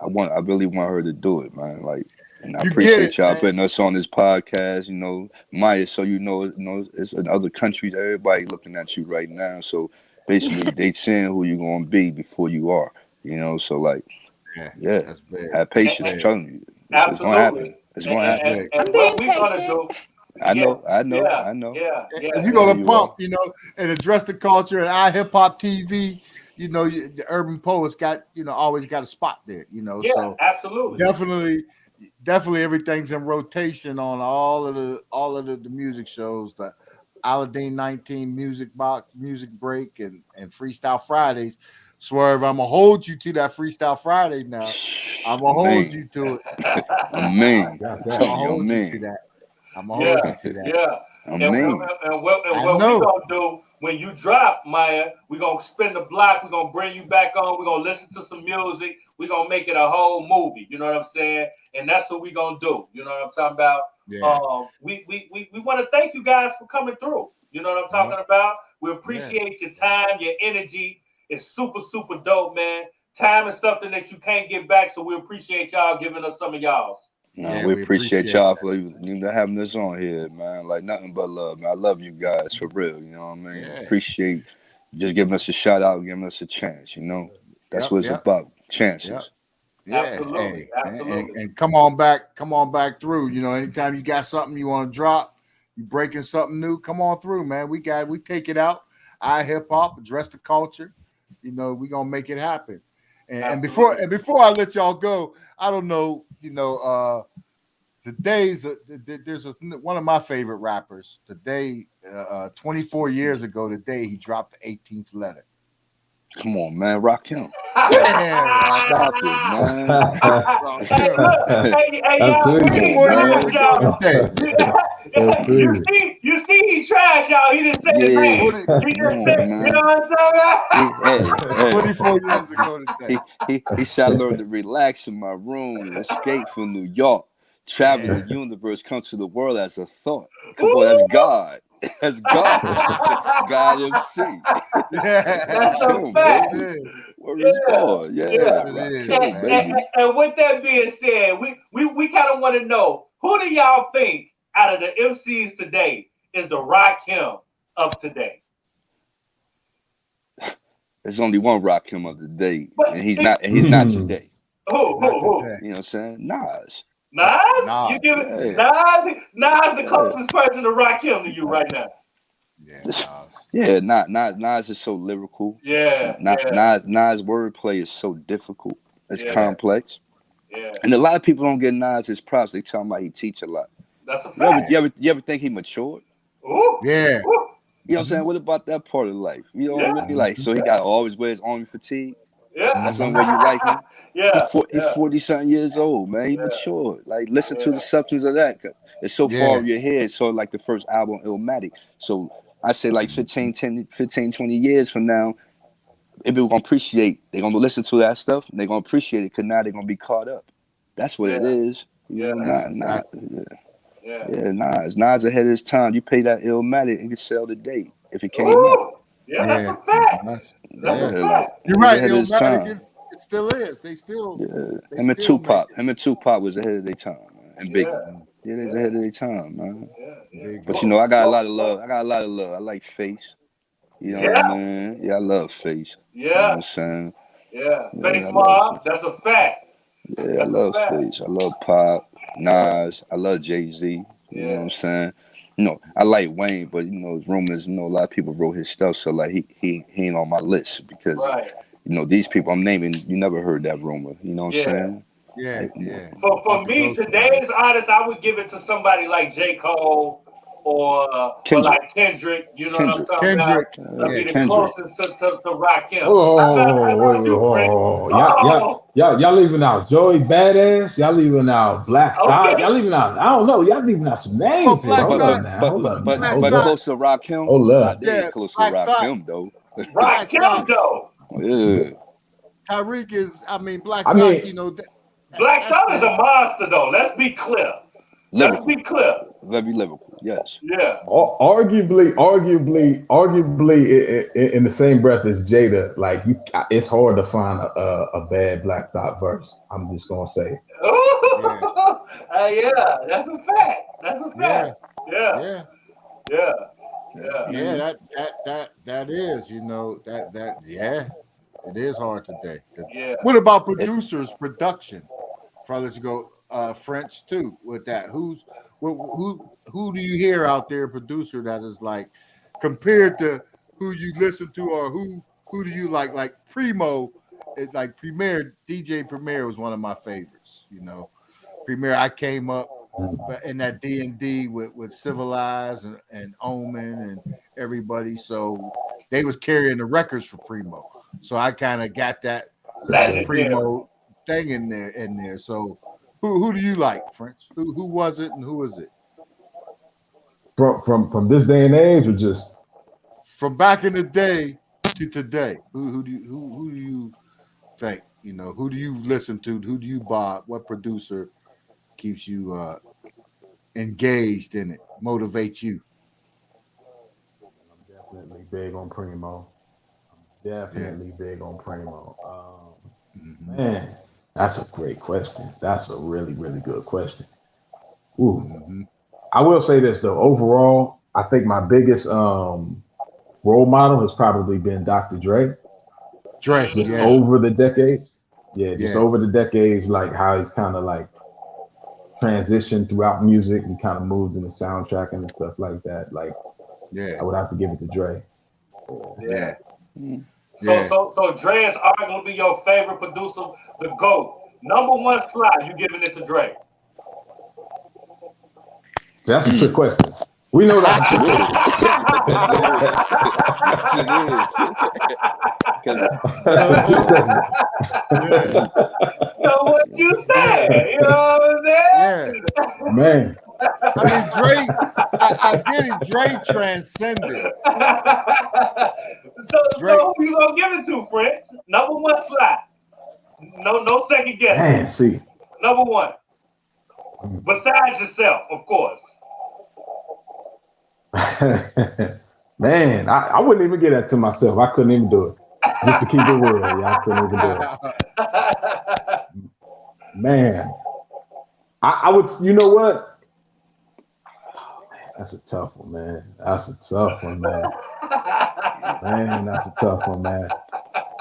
I really want her to do it, man. Like, and I appreciate y'all putting us on this podcast. You know, Maya, so you know, it's in other countries. Everybody looking at you right now. So basically, they seeing who you're gonna be before you are. You know, so like. Yeah, that's big. Have patience. I'm telling you, it's gonna happen. It's gonna happen. And what we gonna do? I know. Yeah. And you're gonna pump, you know, and address the culture and iHipHopTV. You know, the urban poets got, you know, always got a spot there. You know, so absolutely, definitely, everything's in rotation on all of the music shows. The Aladdin 19 Music Box, Music Break, and Freestyle Fridays. Swerve, I'm gonna hold you to that Freestyle Friday now. I'm gonna hold you to it. I'm gonna hold you to that. I'm gonna hold you to that. Yeah. And what we gonna do when you drop, Maya? We gonna spin the block. We gonna bring you back on. We gonna listen to some music. We gonna make it a whole movie. You know what I'm saying? And that's what we gonna do. You know what I'm talking about? Yeah. We want to thank you guys for coming through. You know what I'm talking about? We appreciate your time, your energy. It's super, super dope, man. Time is something that you can't get back, so we appreciate y'all giving us some of y'all's. We appreciate y'all for having us on here, man. Like nothing but love, man. I love you guys for real. You know what I mean? Appreciate just giving us a shout out, giving us a chance. You know, that's what it's about. Chances. Yeah, absolutely. And come on back through. You know, anytime you got something you want to drop, you breaking something new, come on through, man. We take it out. iHipHop, address the culture. You know, we're gonna make it happen. And before I let y'all go, I don't know, you know, there's one of my favorite rappers today, 24 years ago today, he dropped the 18th letter. Come on, man, rock him. Yeah, stop it, man. You see, he tried, y'all. He didn't say his name. He just said, you know what I'm saying? 24 years ago today. He said, I learned to relax in my room and escape from New York. Travel the universe, come to the world as a thought. Come on, that's God. That's God. God MC. That's a fact. Where is God? And with that being said, we kind of want to know, who do y'all think out of the MCs today is the Rakim of today? There's only one Rakim of the day, and he's not today. Who? You know what I'm saying? Nas. Nas? You give it Nas the closest person to Rakim to you right now. Yeah, Nas is so lyrical. Yeah, Nas wordplay is so difficult. It's complex. Yeah. And a lot of people don't get Nas his props. They talking about he teach a lot. That's a fact. You ever think he matured? Ooh. Yeah. Ooh. You know what I'm saying? What about that part of life? You know, really like, so he got always wear his army fatigue. Yeah. That's the way you like him. Yeah. He's 40-something years old, man. He matured. Like, listen to the substance of that. It's so far over your head. So like the first album, Illmatic. So I say like 15, 20 years from now, people gonna appreciate. They're gonna listen to that stuff. And they're gonna appreciate it because now they're gonna be caught up. That's what it is. You know, Nas ahead of his time. You pay that Illmatic, it could sell today if it came out. Yeah, that's a fact. That's a fact. You're right. Illmatic it still is. They still. Yeah. Him and Tupac was ahead of their time, man. And Biggie. Yeah, they was ahead of their time, man. But you know, I got a lot of love. I like Face. You know what I mean? Yeah, I love Face. Yeah. You know what I'm saying? Yeah. Face Mob, that's a fact. Yeah, I love Face. I love Pop, Nas. I love Jay-Z. You know what I'm saying? You know, I like Wayne, but you know, rumors, you know, a lot of people wrote his stuff, so like he ain't on my list because you know, these people I'm naming, you never heard that rumor. You know what I'm saying? Yeah. For me, today's artist, I would give it to somebody like J. Cole or like Kendrick. You know what I'm talking about? Be the closest to Rakim. Y'all leaving out Joey Badass. Y'all leaving out Black Thought. Y'all leaving out. I don't know. Y'all leaving out some names. But close to Rakim. Hold up. Close to Rakim though. Rakim though. Yeah. Tyreek is. I mean, Black Thought. You know. Black Thought is a monster though. Let's be clear. Let's be clear. Very lyrical, yes. Yeah. Arguably, in the same breath as Jada, like it's hard to find a bad Black Thought verse. I'm just gonna say. Yeah, that's a fact. That's a fact. Yeah. That is, you know, it is hard today. Yeah. What about producers, production? Probably let you go French too with that. Who do you hear out there, producer, that is like compared to who you listen to, or who do you like? Like Primo is like Premier. DJ Premier was one of my favorites. You know, Premier. I came up in that D&D with Civilized and Omen and everybody, so they was carrying the records for Primo. So I kind of got that Primo thing in there. So who do you like, French? Who was it and who is it? From this day and age, or just from back in the day to today? Who do you think? You know, who do you listen to? Who do you buy? What producer keeps you engaged in it? Motivates you? I'm definitely big on Primo. Man, that's a great question. That's a really, really good question. Ooh. I will say this though. Overall, I think my biggest role model has probably been Dr. Dre. Over the decades. Over the decades, like how he's kind of like transitioned throughout music. He kind of moved in the soundtrack and stuff like that. Like, I would have to give it to Dre. So Dre is arguably your favorite producer, the GOAT. Number one slot, you giving it to Dre? That's a trick question. We know that. So what you say? You know what I'm saying? Yeah. Man. I mean, Dre, I get it. Dre transcended. So who you gonna give it to, French? Number one slot. No second guess. Man, see. Number one. Besides yourself, of course. Man, I wouldn't even get that to myself. I couldn't even do it. Just to keep it real, I couldn't even do it. Man, I would. You know what? That's a tough one, man. That's a tough one, man. Man, that's a tough one, man.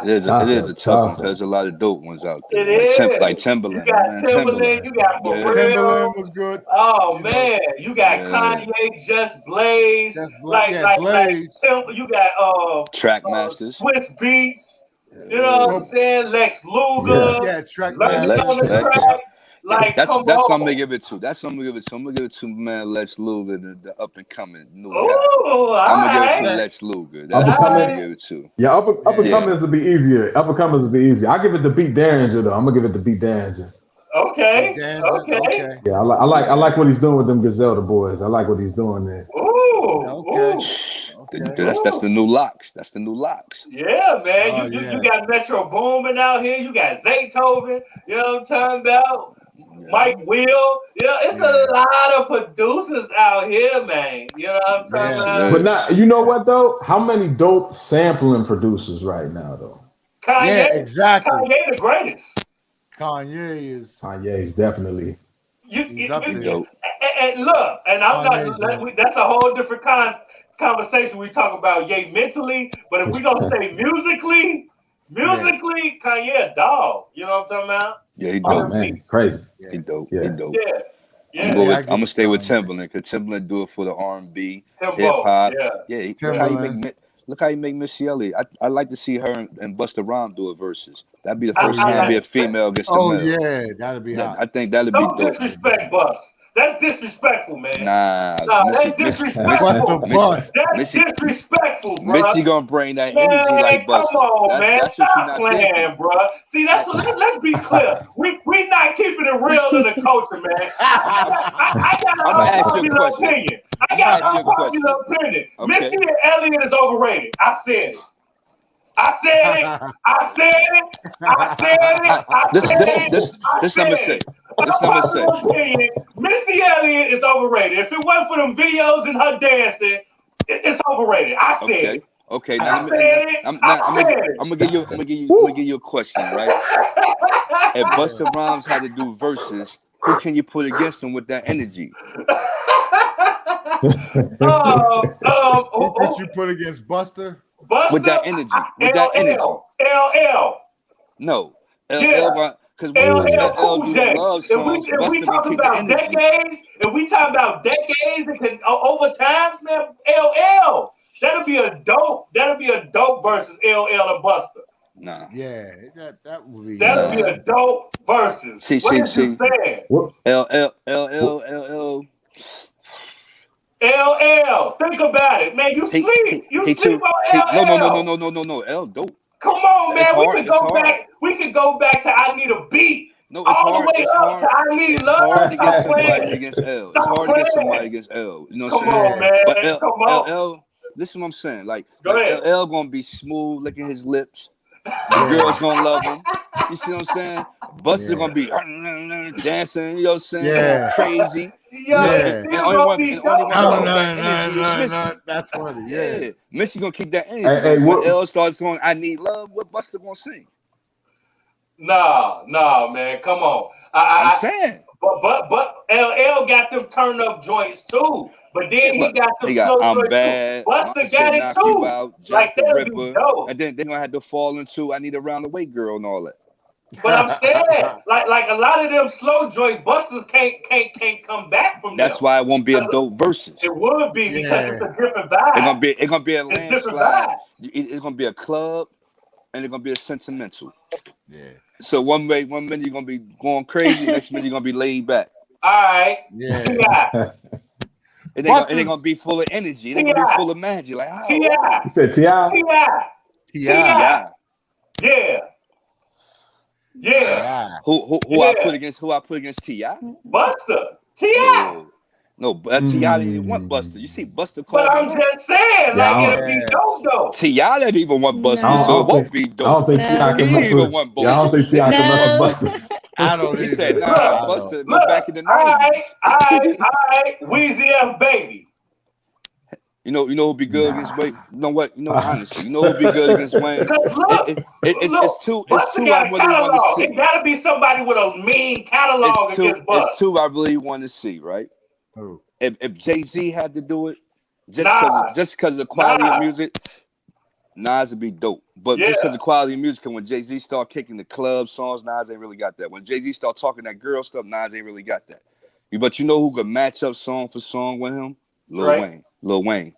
It is a tough one because there's a lot of dope ones out there. It is. Like Timberland. You got man. Timberland. You got Yeah. Pharrell. Timberland was good. Oh man, you got Kanye, Just Blaze, like Blaze. you got Trackmasters, Swiss Beats. You know what I'm saying? Lex Luger. Yeah, Track Lex on the track. Like that's come what I'm on. gonna give it to. That's what I'm gonna give it to. I'm gonna give it to man Lex Luger, the up and coming new guy. Ooh, I'm gonna give it alright. to Lex Luger. That's what I'm gonna give it to. Yeah, up and comers will be easier. Up and comers will be easier. I give it to Beat Derringer though. I'm gonna give it to Beat Derringer. Okay. Yeah, I like what he's doing with them Griselda boys. I like what he's doing there. Ooh. That's the new locks. That's the new locks. Yeah, man. You got Metro Boomin out here. You got Zaytoven. You know what I'm talking about? Mike Will. It's a lot of producers out here, man. You know what I'm talking about? But not, you know what though? How many dope sampling producers right now though? Kanye, yeah, exactly. Kanye the greatest. Kanye is definitely. He's up there. And look, and I'm not. That's a whole different conversation. We talk about Ye mentally, but if we gonna say musically, Kanye a dog. You know what I'm talking about? Yeah, he dope. Oh, man, crazy. He dope. Yeah. He dope. Yeah. I'm gonna stay with Timberland because Timberland do it for the R&B, hip hop. Look how he make Missy Elliott. I'd like to see her and Busta Rhymes do a versus. That'd be the first time to be a female against the male. Oh yeah, that'd be hot. I think that'd be dope. Don't disrespect Bus. That's disrespectful, man. Nah, that's disrespectful. That's disrespectful, bro. Missy gonna bring that energy like Busta. Come on, man. Stop playing, bro. See, that's what. Let's be clear. We not keeping it real in the culture, man. I got an unpopular opinion. Okay. Missy Elliott is overrated. I said it. This I'm gonna say. Missy Elliott is overrated. If it wasn't for them videos and her dancing, it's overrated. I said it. Okay. Now I'm gonna give you a question, right? If Busta Rhymes had to do verses, who can you put against him with that energy? Who could you put against Busta? With that energy. LL. No. LL. Because when LL do the love songs, if we talk about decades, and can over time, man, LL. That'll be a dope versus LL and Busta. Nah. Yeah, that would be. That'll be a dope versus. See. LL, think about it, man. You sleep. You sleep on LL. No. L dope. Come on, man. We can go back to I Need a Beat. No, it's all hard. the way It's up hard. to I Need It's Love. hard to get somebody against L. It's hard to get somebody against L. You know what I'm saying? On, man. But LL, listen what I'm saying. Like LL gonna be smooth, licking his lips. The girls gonna love him. You see what I'm saying? Busta gonna be dancing, you know what I'm saying? Yeah. Crazy. That's funny. Yeah. Missy gonna keep that energy. When L starts going, I Need Love, what Busta gonna sing? Nah, man. Come on. I'm saying. But LL got them turn up joints too. But then he got them slow I'm joints bad. too. Busta got it too. Like the Ripper. And then they're gonna have to fall into I Need a Roundaway Girl and all that. But I'm saying, like a lot of them slow joints, Busta can't come back from. That's why it won't be a dope versus. It would be because it's a different vibe. It's gonna be a landslide. It's gonna be a club, and it's gonna be a sentimental. Yeah. So one minute you're gonna be going crazy, next minute you're gonna be laid back. All right. Yeah. It ain't gonna be full of energy. It ain't gonna be full of magic. Like how? You said T.I.? T.I. Yeah. Who I put against T.I.? Busta. T.I. No, but T.I. didn't even want Busta. You see Busta called. But I'm just saying, it'll be dope though. T.I. didn't even want Busta, so it won't be dope. I don't think T.I. can mess with Busta. I don't think T.I. can mess with Busta. I don't. He said, "Nah, Busta." Look, back in the 90s. All right. Weezy F Baby. You know who'd be good against Wayne? You know what? Honestly, you know who'd be good against Wayne? It's two I really want to see. It gotta be somebody with a mean catalog against Busta. It's two I really want to see, right? Who? If Jay-Z had to do it, just because of the quality of music, Nas would be dope. But just because the quality of music, and when Jay-Z start kicking the club songs, Nas ain't really got that. When Jay-Z start talking that girl stuff, Nas ain't really got that. But you know who could match up song for song with him? Lil Wayne. Lil Wayne.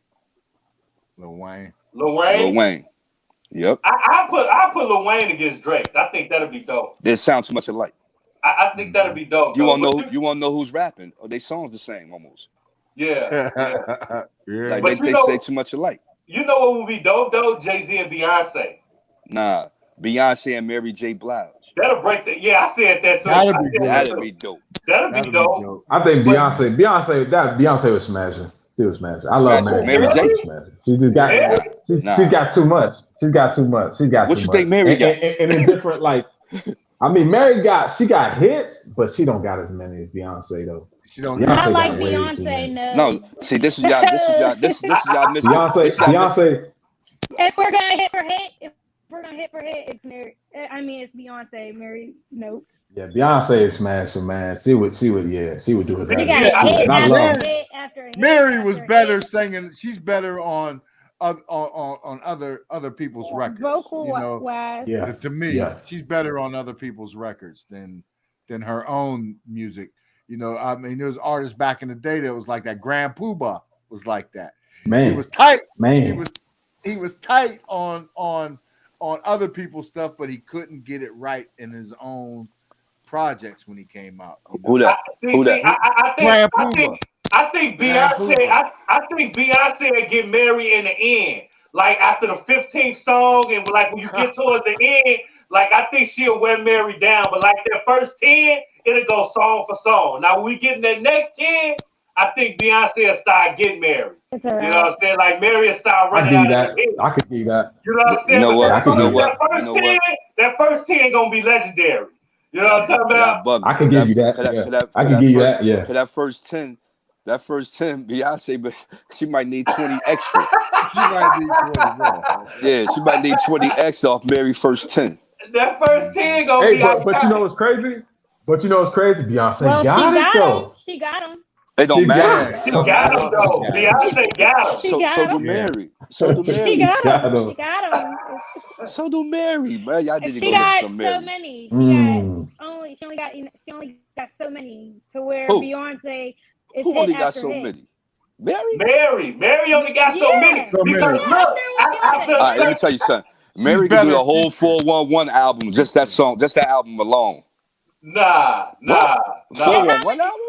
Yep. I put Lil Wayne against Drake. I think that'd be dope. They sound too much alike. I think that'd be dope. You wanna know who's rapping? Or they songs the same almost. Yeah. Like they say too much alike. You know what would be dope though? Jay-Z and Beyonce. Nah, Beyonce and Mary J. Blige. That'll break the. Yeah, I said that too. That'd be dope. That'd be dope. I think Beyonce was smashing. She was smashing. I love Mary J. She just got. She's got too much. She's got too much. She got. What you think Mary got? And in different like. I mean, Mary got hits, but she don't got as many as Beyonce though. She don't. I like Beyonce. No, see, this is y'all missing. Beyonce. If we're gonna hit for hit, it's Mary. I mean, it's Beyonce. Mary, nope. Yeah, Beyonce is smashing, man. She would do it. She got hit after hit. Mary was better singing. She's better on other people's records. Vocal wise. Yeah. To me, she's better on other people's records than her own music. You know, I mean, there was artists back in the day that was like that. Grand Poobah was like that. Man, he was tight. Man, he was tight on other people's stuff, but he couldn't get it right in his own projects when he came out. Who that? I think Beyonce would get married in the end. Like after the 15th song, and like when you get towards the end, like I think she'll wear Mary down. But like that first 10, it'll go song for song. Now when we get in that next 10, I think Beyonce will start getting married. You know what I'm saying? Like Mary will start running out of the hits. I could see that. You know what I'm saying? You know what? That first 10 gonna be legendary. You know what I'm talking about? I can give you that. I can give you that. Yeah. For that first 10, Beyonce, but she might need 20 extra. She might need 20 more. Yeah, she might need 20 extra off Mary first 10. That first 10 gonna be. But you know what's crazy? Beyonce got it though. She got him. It don't matter. She got him though. Beyonce got him. So do Mary. So do Mary. She got him. So do Mary, man. Y'all need to go She got some so Mary. many. She only got so many to where Beyonce is Who only hit got after so hit. many? Mary only got so many. Because look, all right, let me tell you something. Mary can do the whole 411 album, just that song, just that album alone. Nah. 411 album?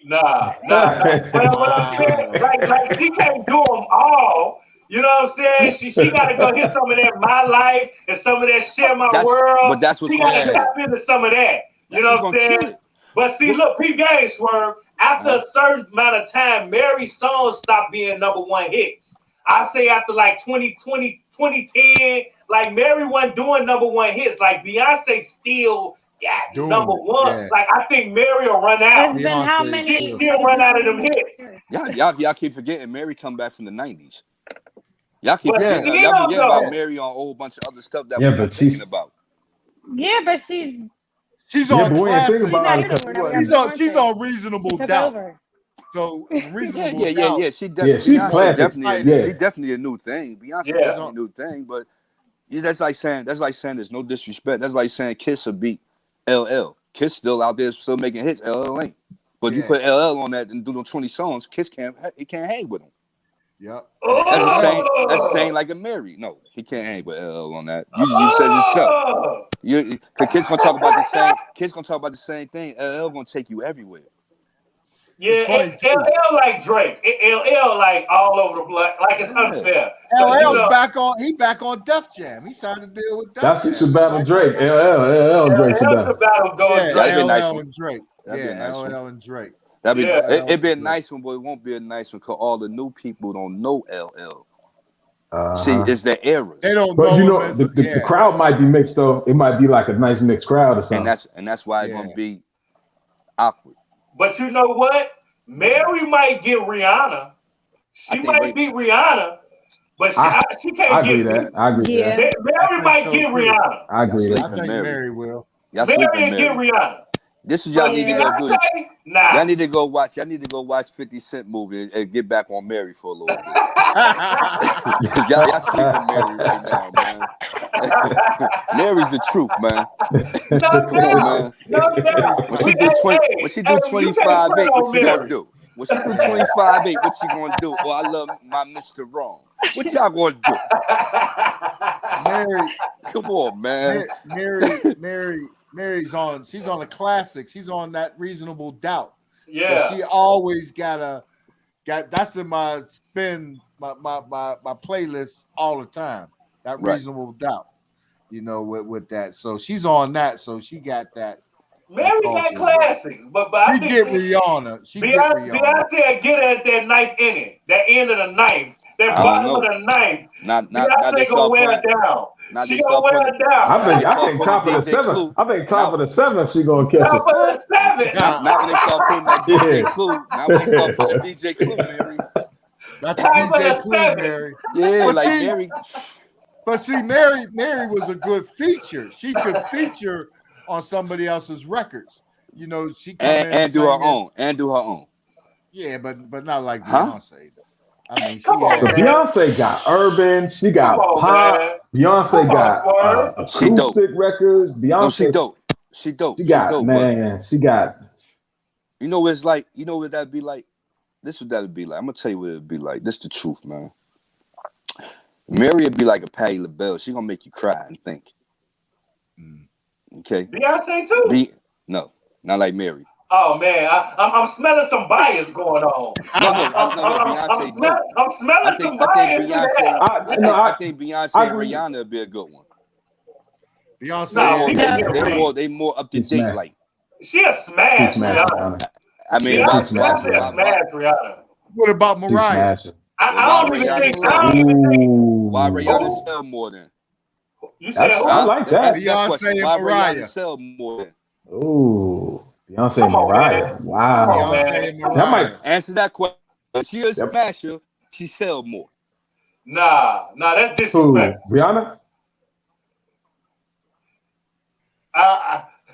Nah. What I'm saying, like she can't do them all. You know what I'm saying? She gotta go hit some of that My Life and some of that Share My World. But that's what's she gotta tap into some of that. You know what I'm saying? But see, look, P-Game Swerve. After a certain amount of time, Mary's songs stopped being #1 hits. I say after like 2020, 2010, like Mary wasn't doing #1 hits. Like Beyonce still got #1. Yeah. Like I think Mary will run out. How many? She'll run out of them hits. Y'all keep forgetting Mary come back from the 90s. Y'all keep forgetting about Mary on a whole bunch of other stuff that we're not thinking about. Yeah, but she's on classic. She's on Reasonable Doubt. So Reasonable Doubt. Yeah. She's classic. She's definitely a new thing. Beyonce is definitely a new thing, but that's like saying there's no disrespect. That's like saying Kiss will beat LL. Kiss still out there, still making hits. LL ain't. But you put LL on that and do them 20 songs, Kiss can't hang with him. Yep. That's the same like a Mary. No, he can't hang with LL on that. You said yourself. Kids gonna talk about the same. Kids gonna talk about the same thing. LL gonna take you everywhere. Yeah, LL like Drake. LL like all over the place. Like it's unfair. LL's back on. He back on Def Jam. He signed a deal with Def Jam. That's just about Drake. LL Drake. LL and Drake. LL and Drake. It'd be a nice one, but it won't be a nice one because all the new people don't know LL. See, it's the era. They don't but know. You know, the crowd might be mixed though. It might be like a nice mixed crowd or something. And that's why it's gonna be awkward. But you know what? Mary might get Rihanna. She might beat Rihanna, but she can't get that. I agree with that. Mary might get Rihanna. I agree with that. I think Mary will. Mary will get Rihanna. This is y'all need to go do. Nah. Y'all need to go watch. Y'all need to go watch 50 Cent movie and get back on Mary for a little bit. y'all sleeping Mary right now, man. Mary's the truth, man. Come on, man. When she do 25-8, what she gonna do? When she do 25-8, what she gonna do? Oh, I love my Mr. Wrong. What y'all gonna do? Mary, come on, man. Mary's on. She's on a classic. She's on that Reasonable Doubt. Yeah. So she always got that's in my my playlist all the time. That Reasonable Doubt. You know, with that. So she's on that. So she got that. Mary got classics, but she get Rihanna. Beyonce get at that knife ending, that end of the knife, that bottom of the knife. Beyonce gonna wear it down. She gonna wear it down. I think top of the seventh. I think top of the seventh she gonna catch it. Top of the seventh. Not when they start putting that DJ Clue. Not when they start putting DJ Clue, Mary. That's DJ Clue, Mary. Yeah, but like Mary. But see, Mary was a good feature. She could feature on somebody else's records. You know, she and do her own. And do her own. Yeah, but not like Beyonce. I mean, Beyonce got urban. She got pop. Beyonce got acoustic records. Beyonce, no, she dope. She dope. She got She got. You know what it's like. You know what that'd be like. This is what that'd be like. I'm gonna tell you what it'd be like. This is the truth, man. Mary would be like a Patti LaBelle. She gonna make you cry and think. Okay. Beyonce too. No, not like Mary. Oh man, I'm smelling some bias going on. Beyonce. I'm smelling some bias. I think Beyonce and Rihanna would be a good one. Beyonce, they more up to date. Like she a smash. Rihanna. I mean, Beyonce smash Rihanna. What about Mariah? I don't even think. Why Rihanna sell more than? You said I like that. Beyonce and Why Mariah Rihanna sell more than? Ooh, Beyonce and Mariah. Wow. Beyonce and Mariah. That might answer that question. If she a smasher, she sell more. Nah, that's disrespect. Rihanna?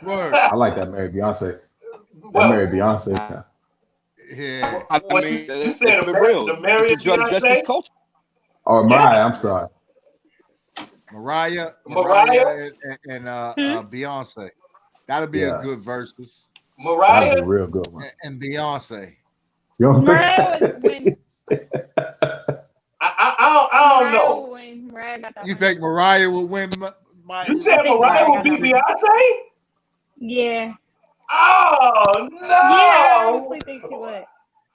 Word. I like that Mary Beyonce. Mary Beyonce. Yeah. I mean, you it's said the real. The Mary It's a drug justice culture. Or Mariah, I'm sorry. Mariah and Beyonce. That'll be a good versus. Mariah, that'll be a real good one. And Beyonce. You don't think? I don't know. You think Mariah will win? You said Mariah will beat Beyonce? Yeah. Oh no! Yeah, I honestly think she would.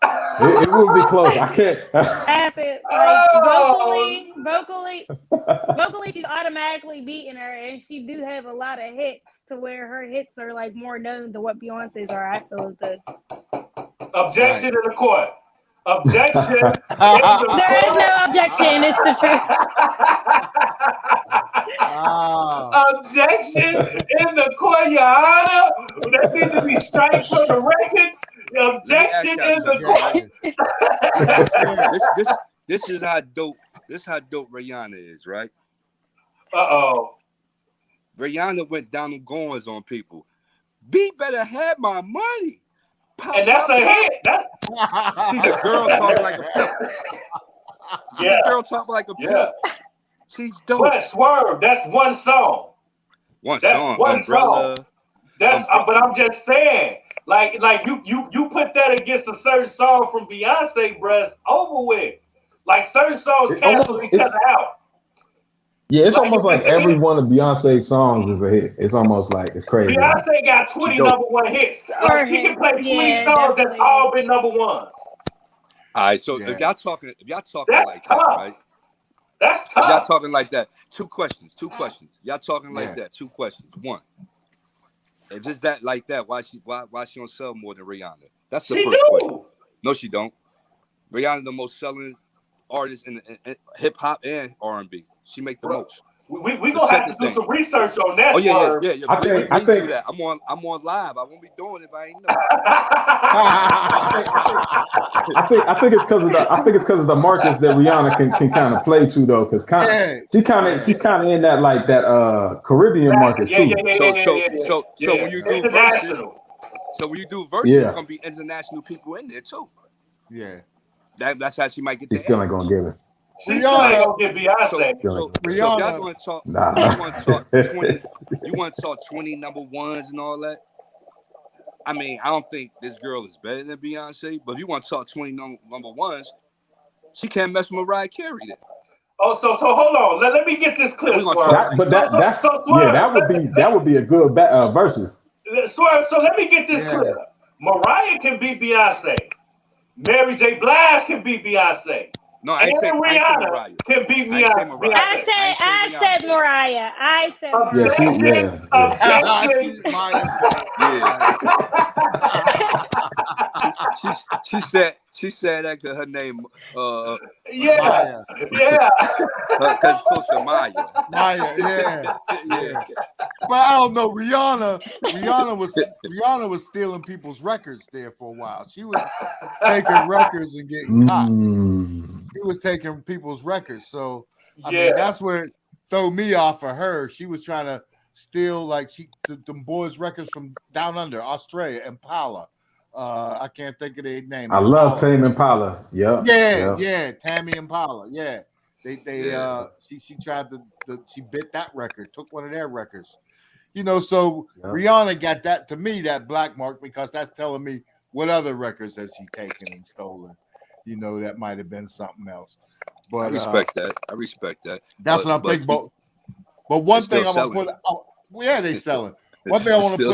It will be close. I can't. Vocally, she's automatically beating her, and she do have a lot of hits to where her hits are like more known than what Beyonce's are. I feel is good. Objection in the court. Objection. There is no objection. It's the truth. Objection in the court, Your Honor. That needs to be striked from the records. Objection in the court. This is how dope. This is how dope Rihanna is, right? Rihanna went down on goings on people. B better have my money. Pop, and that's a hit. She's a girl talking like a pimp. She's a girl talking like a pimp. She's dope. But Swerve, that's one song. One song. That's but I'm just saying, like you put that against a certain song from Beyonce, bruh, it's over with. Like certain songs cancel each other out. Yeah, it's almost like every one of Beyonce's songs is a hit. It's almost like it's crazy. Beyonce got 20 number one hits. She can play 20 songs that's all been number ones. All right, so if y'all talking that's like tough. that, right? That's tough. If y'all talking like that. Two questions. Y'all talking like that. Two questions. One. If it's that like that, why she don't sell more than Rihanna? That's the first question. No, she don't. Rihanna the most selling artist in hip hop and R&B. She make the most. We gonna have to do some research on that. Oh yeah. I think that. I'm on live. I won't be doing it if I ain't know. I think it's because of the markets that Rihanna can kind of play to though, because she's kind of in that Caribbean market too. So when you do verses, So when you do verses, Yeah. there's gonna be international people in there too. Yeah. That's how she might get She the still edge. ain't gonna give it. She still ain't gonna get Beyonce. So if y'all Rihanna. gonna talk, Nah. you want to talk 20, you want to talk 20 number ones and all that. I mean, I don't think this girl is better than Beyonce, but if you want to talk 20 number ones, she can't mess with Mariah Carey then. Oh, so hold on. Let me get this clear, We gonna Swerve. That would be a good versus. Swerve, so let me get this clear. Mariah can beat Beyonce. Mary J. Blige can beat Beyonce. No, I ain't say Rihanna can beat Beyonce. I said Mariah. I said She said that because her name because close to Maya. Yeah. But I don't know. Rihanna was stealing people's records there for a while. She was taking records and getting caught. She was taking people's records. So I mean, that's where it threw me off of her. She was trying to steal them boys' records from down under Australia, Impala. I can't think of their name. I love Tame Impala. Yeah, Tammy Impala. Yeah. She tried she bit that record, took one of their records. So Rihanna got that, to me, that black mark, because that's telling me what other records has she taken and stolen. That might have been something else. But I respect that. That's what I'm thinking about. But one thing I'm gonna put out, they selling. One thing I want to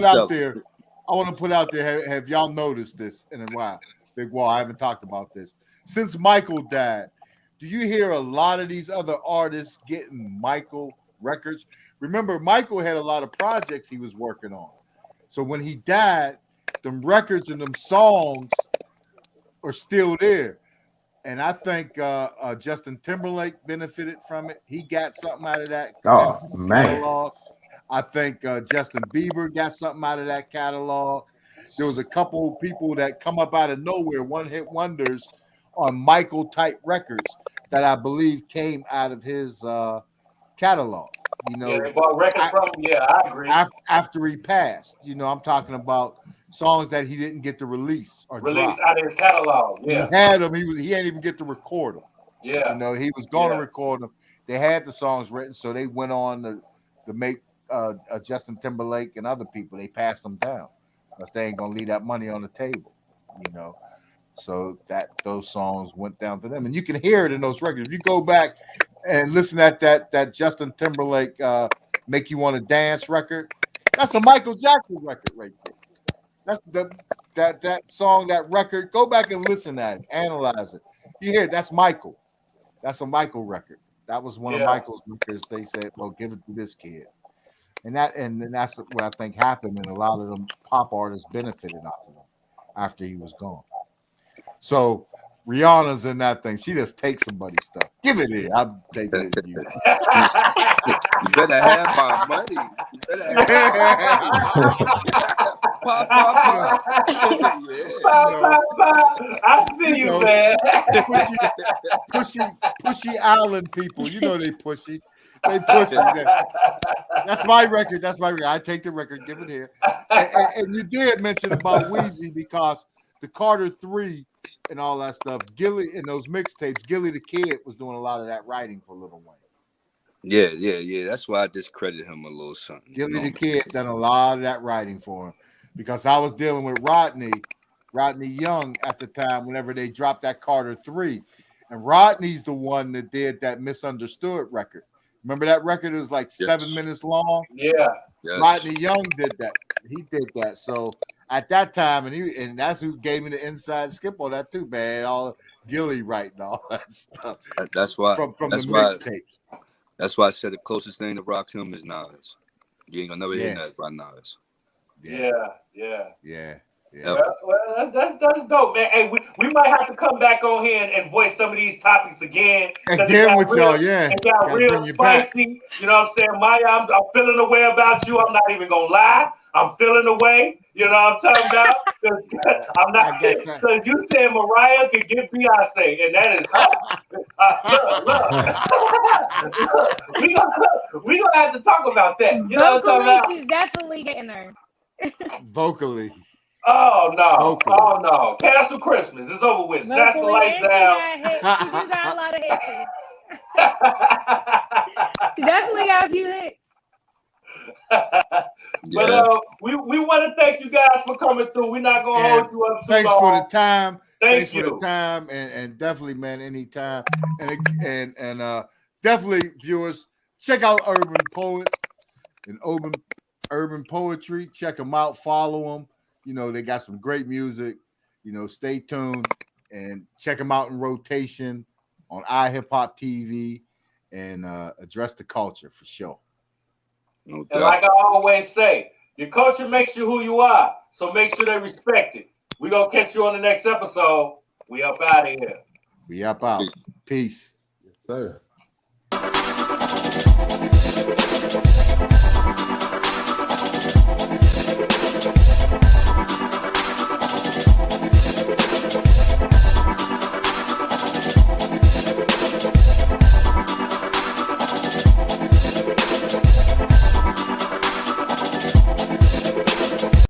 put out there. Have y'all noticed this in a while? Big Wall, I haven't talked about this. Since Michael died, do you hear a lot of these other artists getting Michael records? Remember, Michael had a lot of projects he was working on. So when he died, them records and them songs are still there. And I think Justin Timberlake benefited from it. He got something out of that. Oh, man. Catalog. I think Justin Bieber got something out of that catalog. There was a couple of people that come up out of nowhere, one-hit wonders on Michael-type records that I believe came out of his catalog. They bought records from him. Yeah, I agree. After he passed, I'm talking about songs that he didn't get to release or drop out of his catalog. Yeah, he had them. He ain't even get to record them. Yeah, he was going to record them. They had the songs written, so they went on to make Justin Timberlake and other people. They passed them down because they ain't gonna leave that money on the table. So those songs went down to them, and you can hear it in those records. If you go back and listen at that Justin Timberlake "Make You Want to Dance" record, that's a Michael Jackson record right there. That's that song, that record. Go back and listen at it, analyze it. You hear it, that's Michael. That's a Michael record. That was one of Michael's records. They said, "Well, give it to this kid," and that's what I think happened, and a lot of them pop artists benefited off of him after he was gone. So Rihanna's in that thing. She just takes somebody's stuff. Give it here. I'm taking it to you. You better have my money. You better have pop. I see you, man. Pushy Island people. They pushy. They pushy. That's my record. I take the record. Give it here. And you did mention about Weezy, because the Carter 3 and all that stuff, Gilly, in those mixtapes, Gilly the Kid was doing a lot of that writing for Lil Wayne. Yeah. That's why I discredit him a little something. Gilly the Kid done a lot of that writing for him, because I was dealing with Rodney Young at the time whenever they dropped that Carter 3. And Rodney's the one that did that Misunderstood record. Remember that record? It was like 7 minutes long. Yeah. Yes. Rodney Young did that. He did that. So at that time, and that's who gave me the inside skip on that too, man. All Gilly writing all that stuff. That's why from the mixtapes. That's why I said the closest thing to rock him is Nas. You ain't gonna never hear that by Nas. Yeah. Well, that's dope, man. Hey, we might have to come back on here and voice some of these topics again. Again with y'all, yeah. It got real spicy. You know what I'm saying? Maya, I'm feeling the way about you. I'm not even gonna lie. I'm feeling the way. You know what I'm talking about? I'm not, because you said Mariah could get Beyonce, and that is look. We gonna have to talk about that. You know what I'm talking about? She's definitely getting her. Vocally. Oh no! Hopefully. Oh no! Cancel Christmas. It's over with. Snatch the Luckily, lights and down. she got a lot of hits. She definitely got a few hits. But we want to thank you guys for coming through. We're not gonna hold you up too thanks long. for the time. Thanks for the time, and definitely, man, anytime. And definitely, viewers, check out Urban Poets and Urban Poetry. Check them out. Follow them. You know, they got some great music. You know, stay tuned and check them out in rotation on iHipHopTV and address the culture for sure. No and like I always say, your culture makes you who you are. So make sure they respect it. We're going to catch you on the next episode. We up out of here. We up out. Peace. Yes, sir.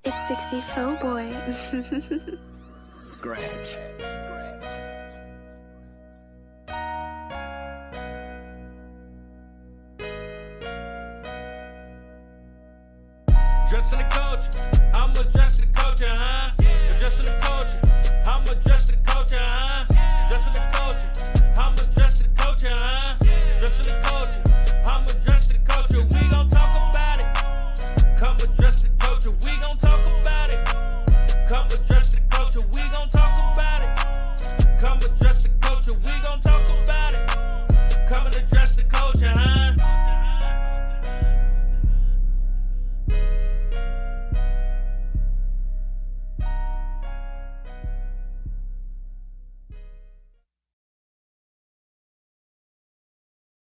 It's 64 boy. Scratch. Dressing the culture.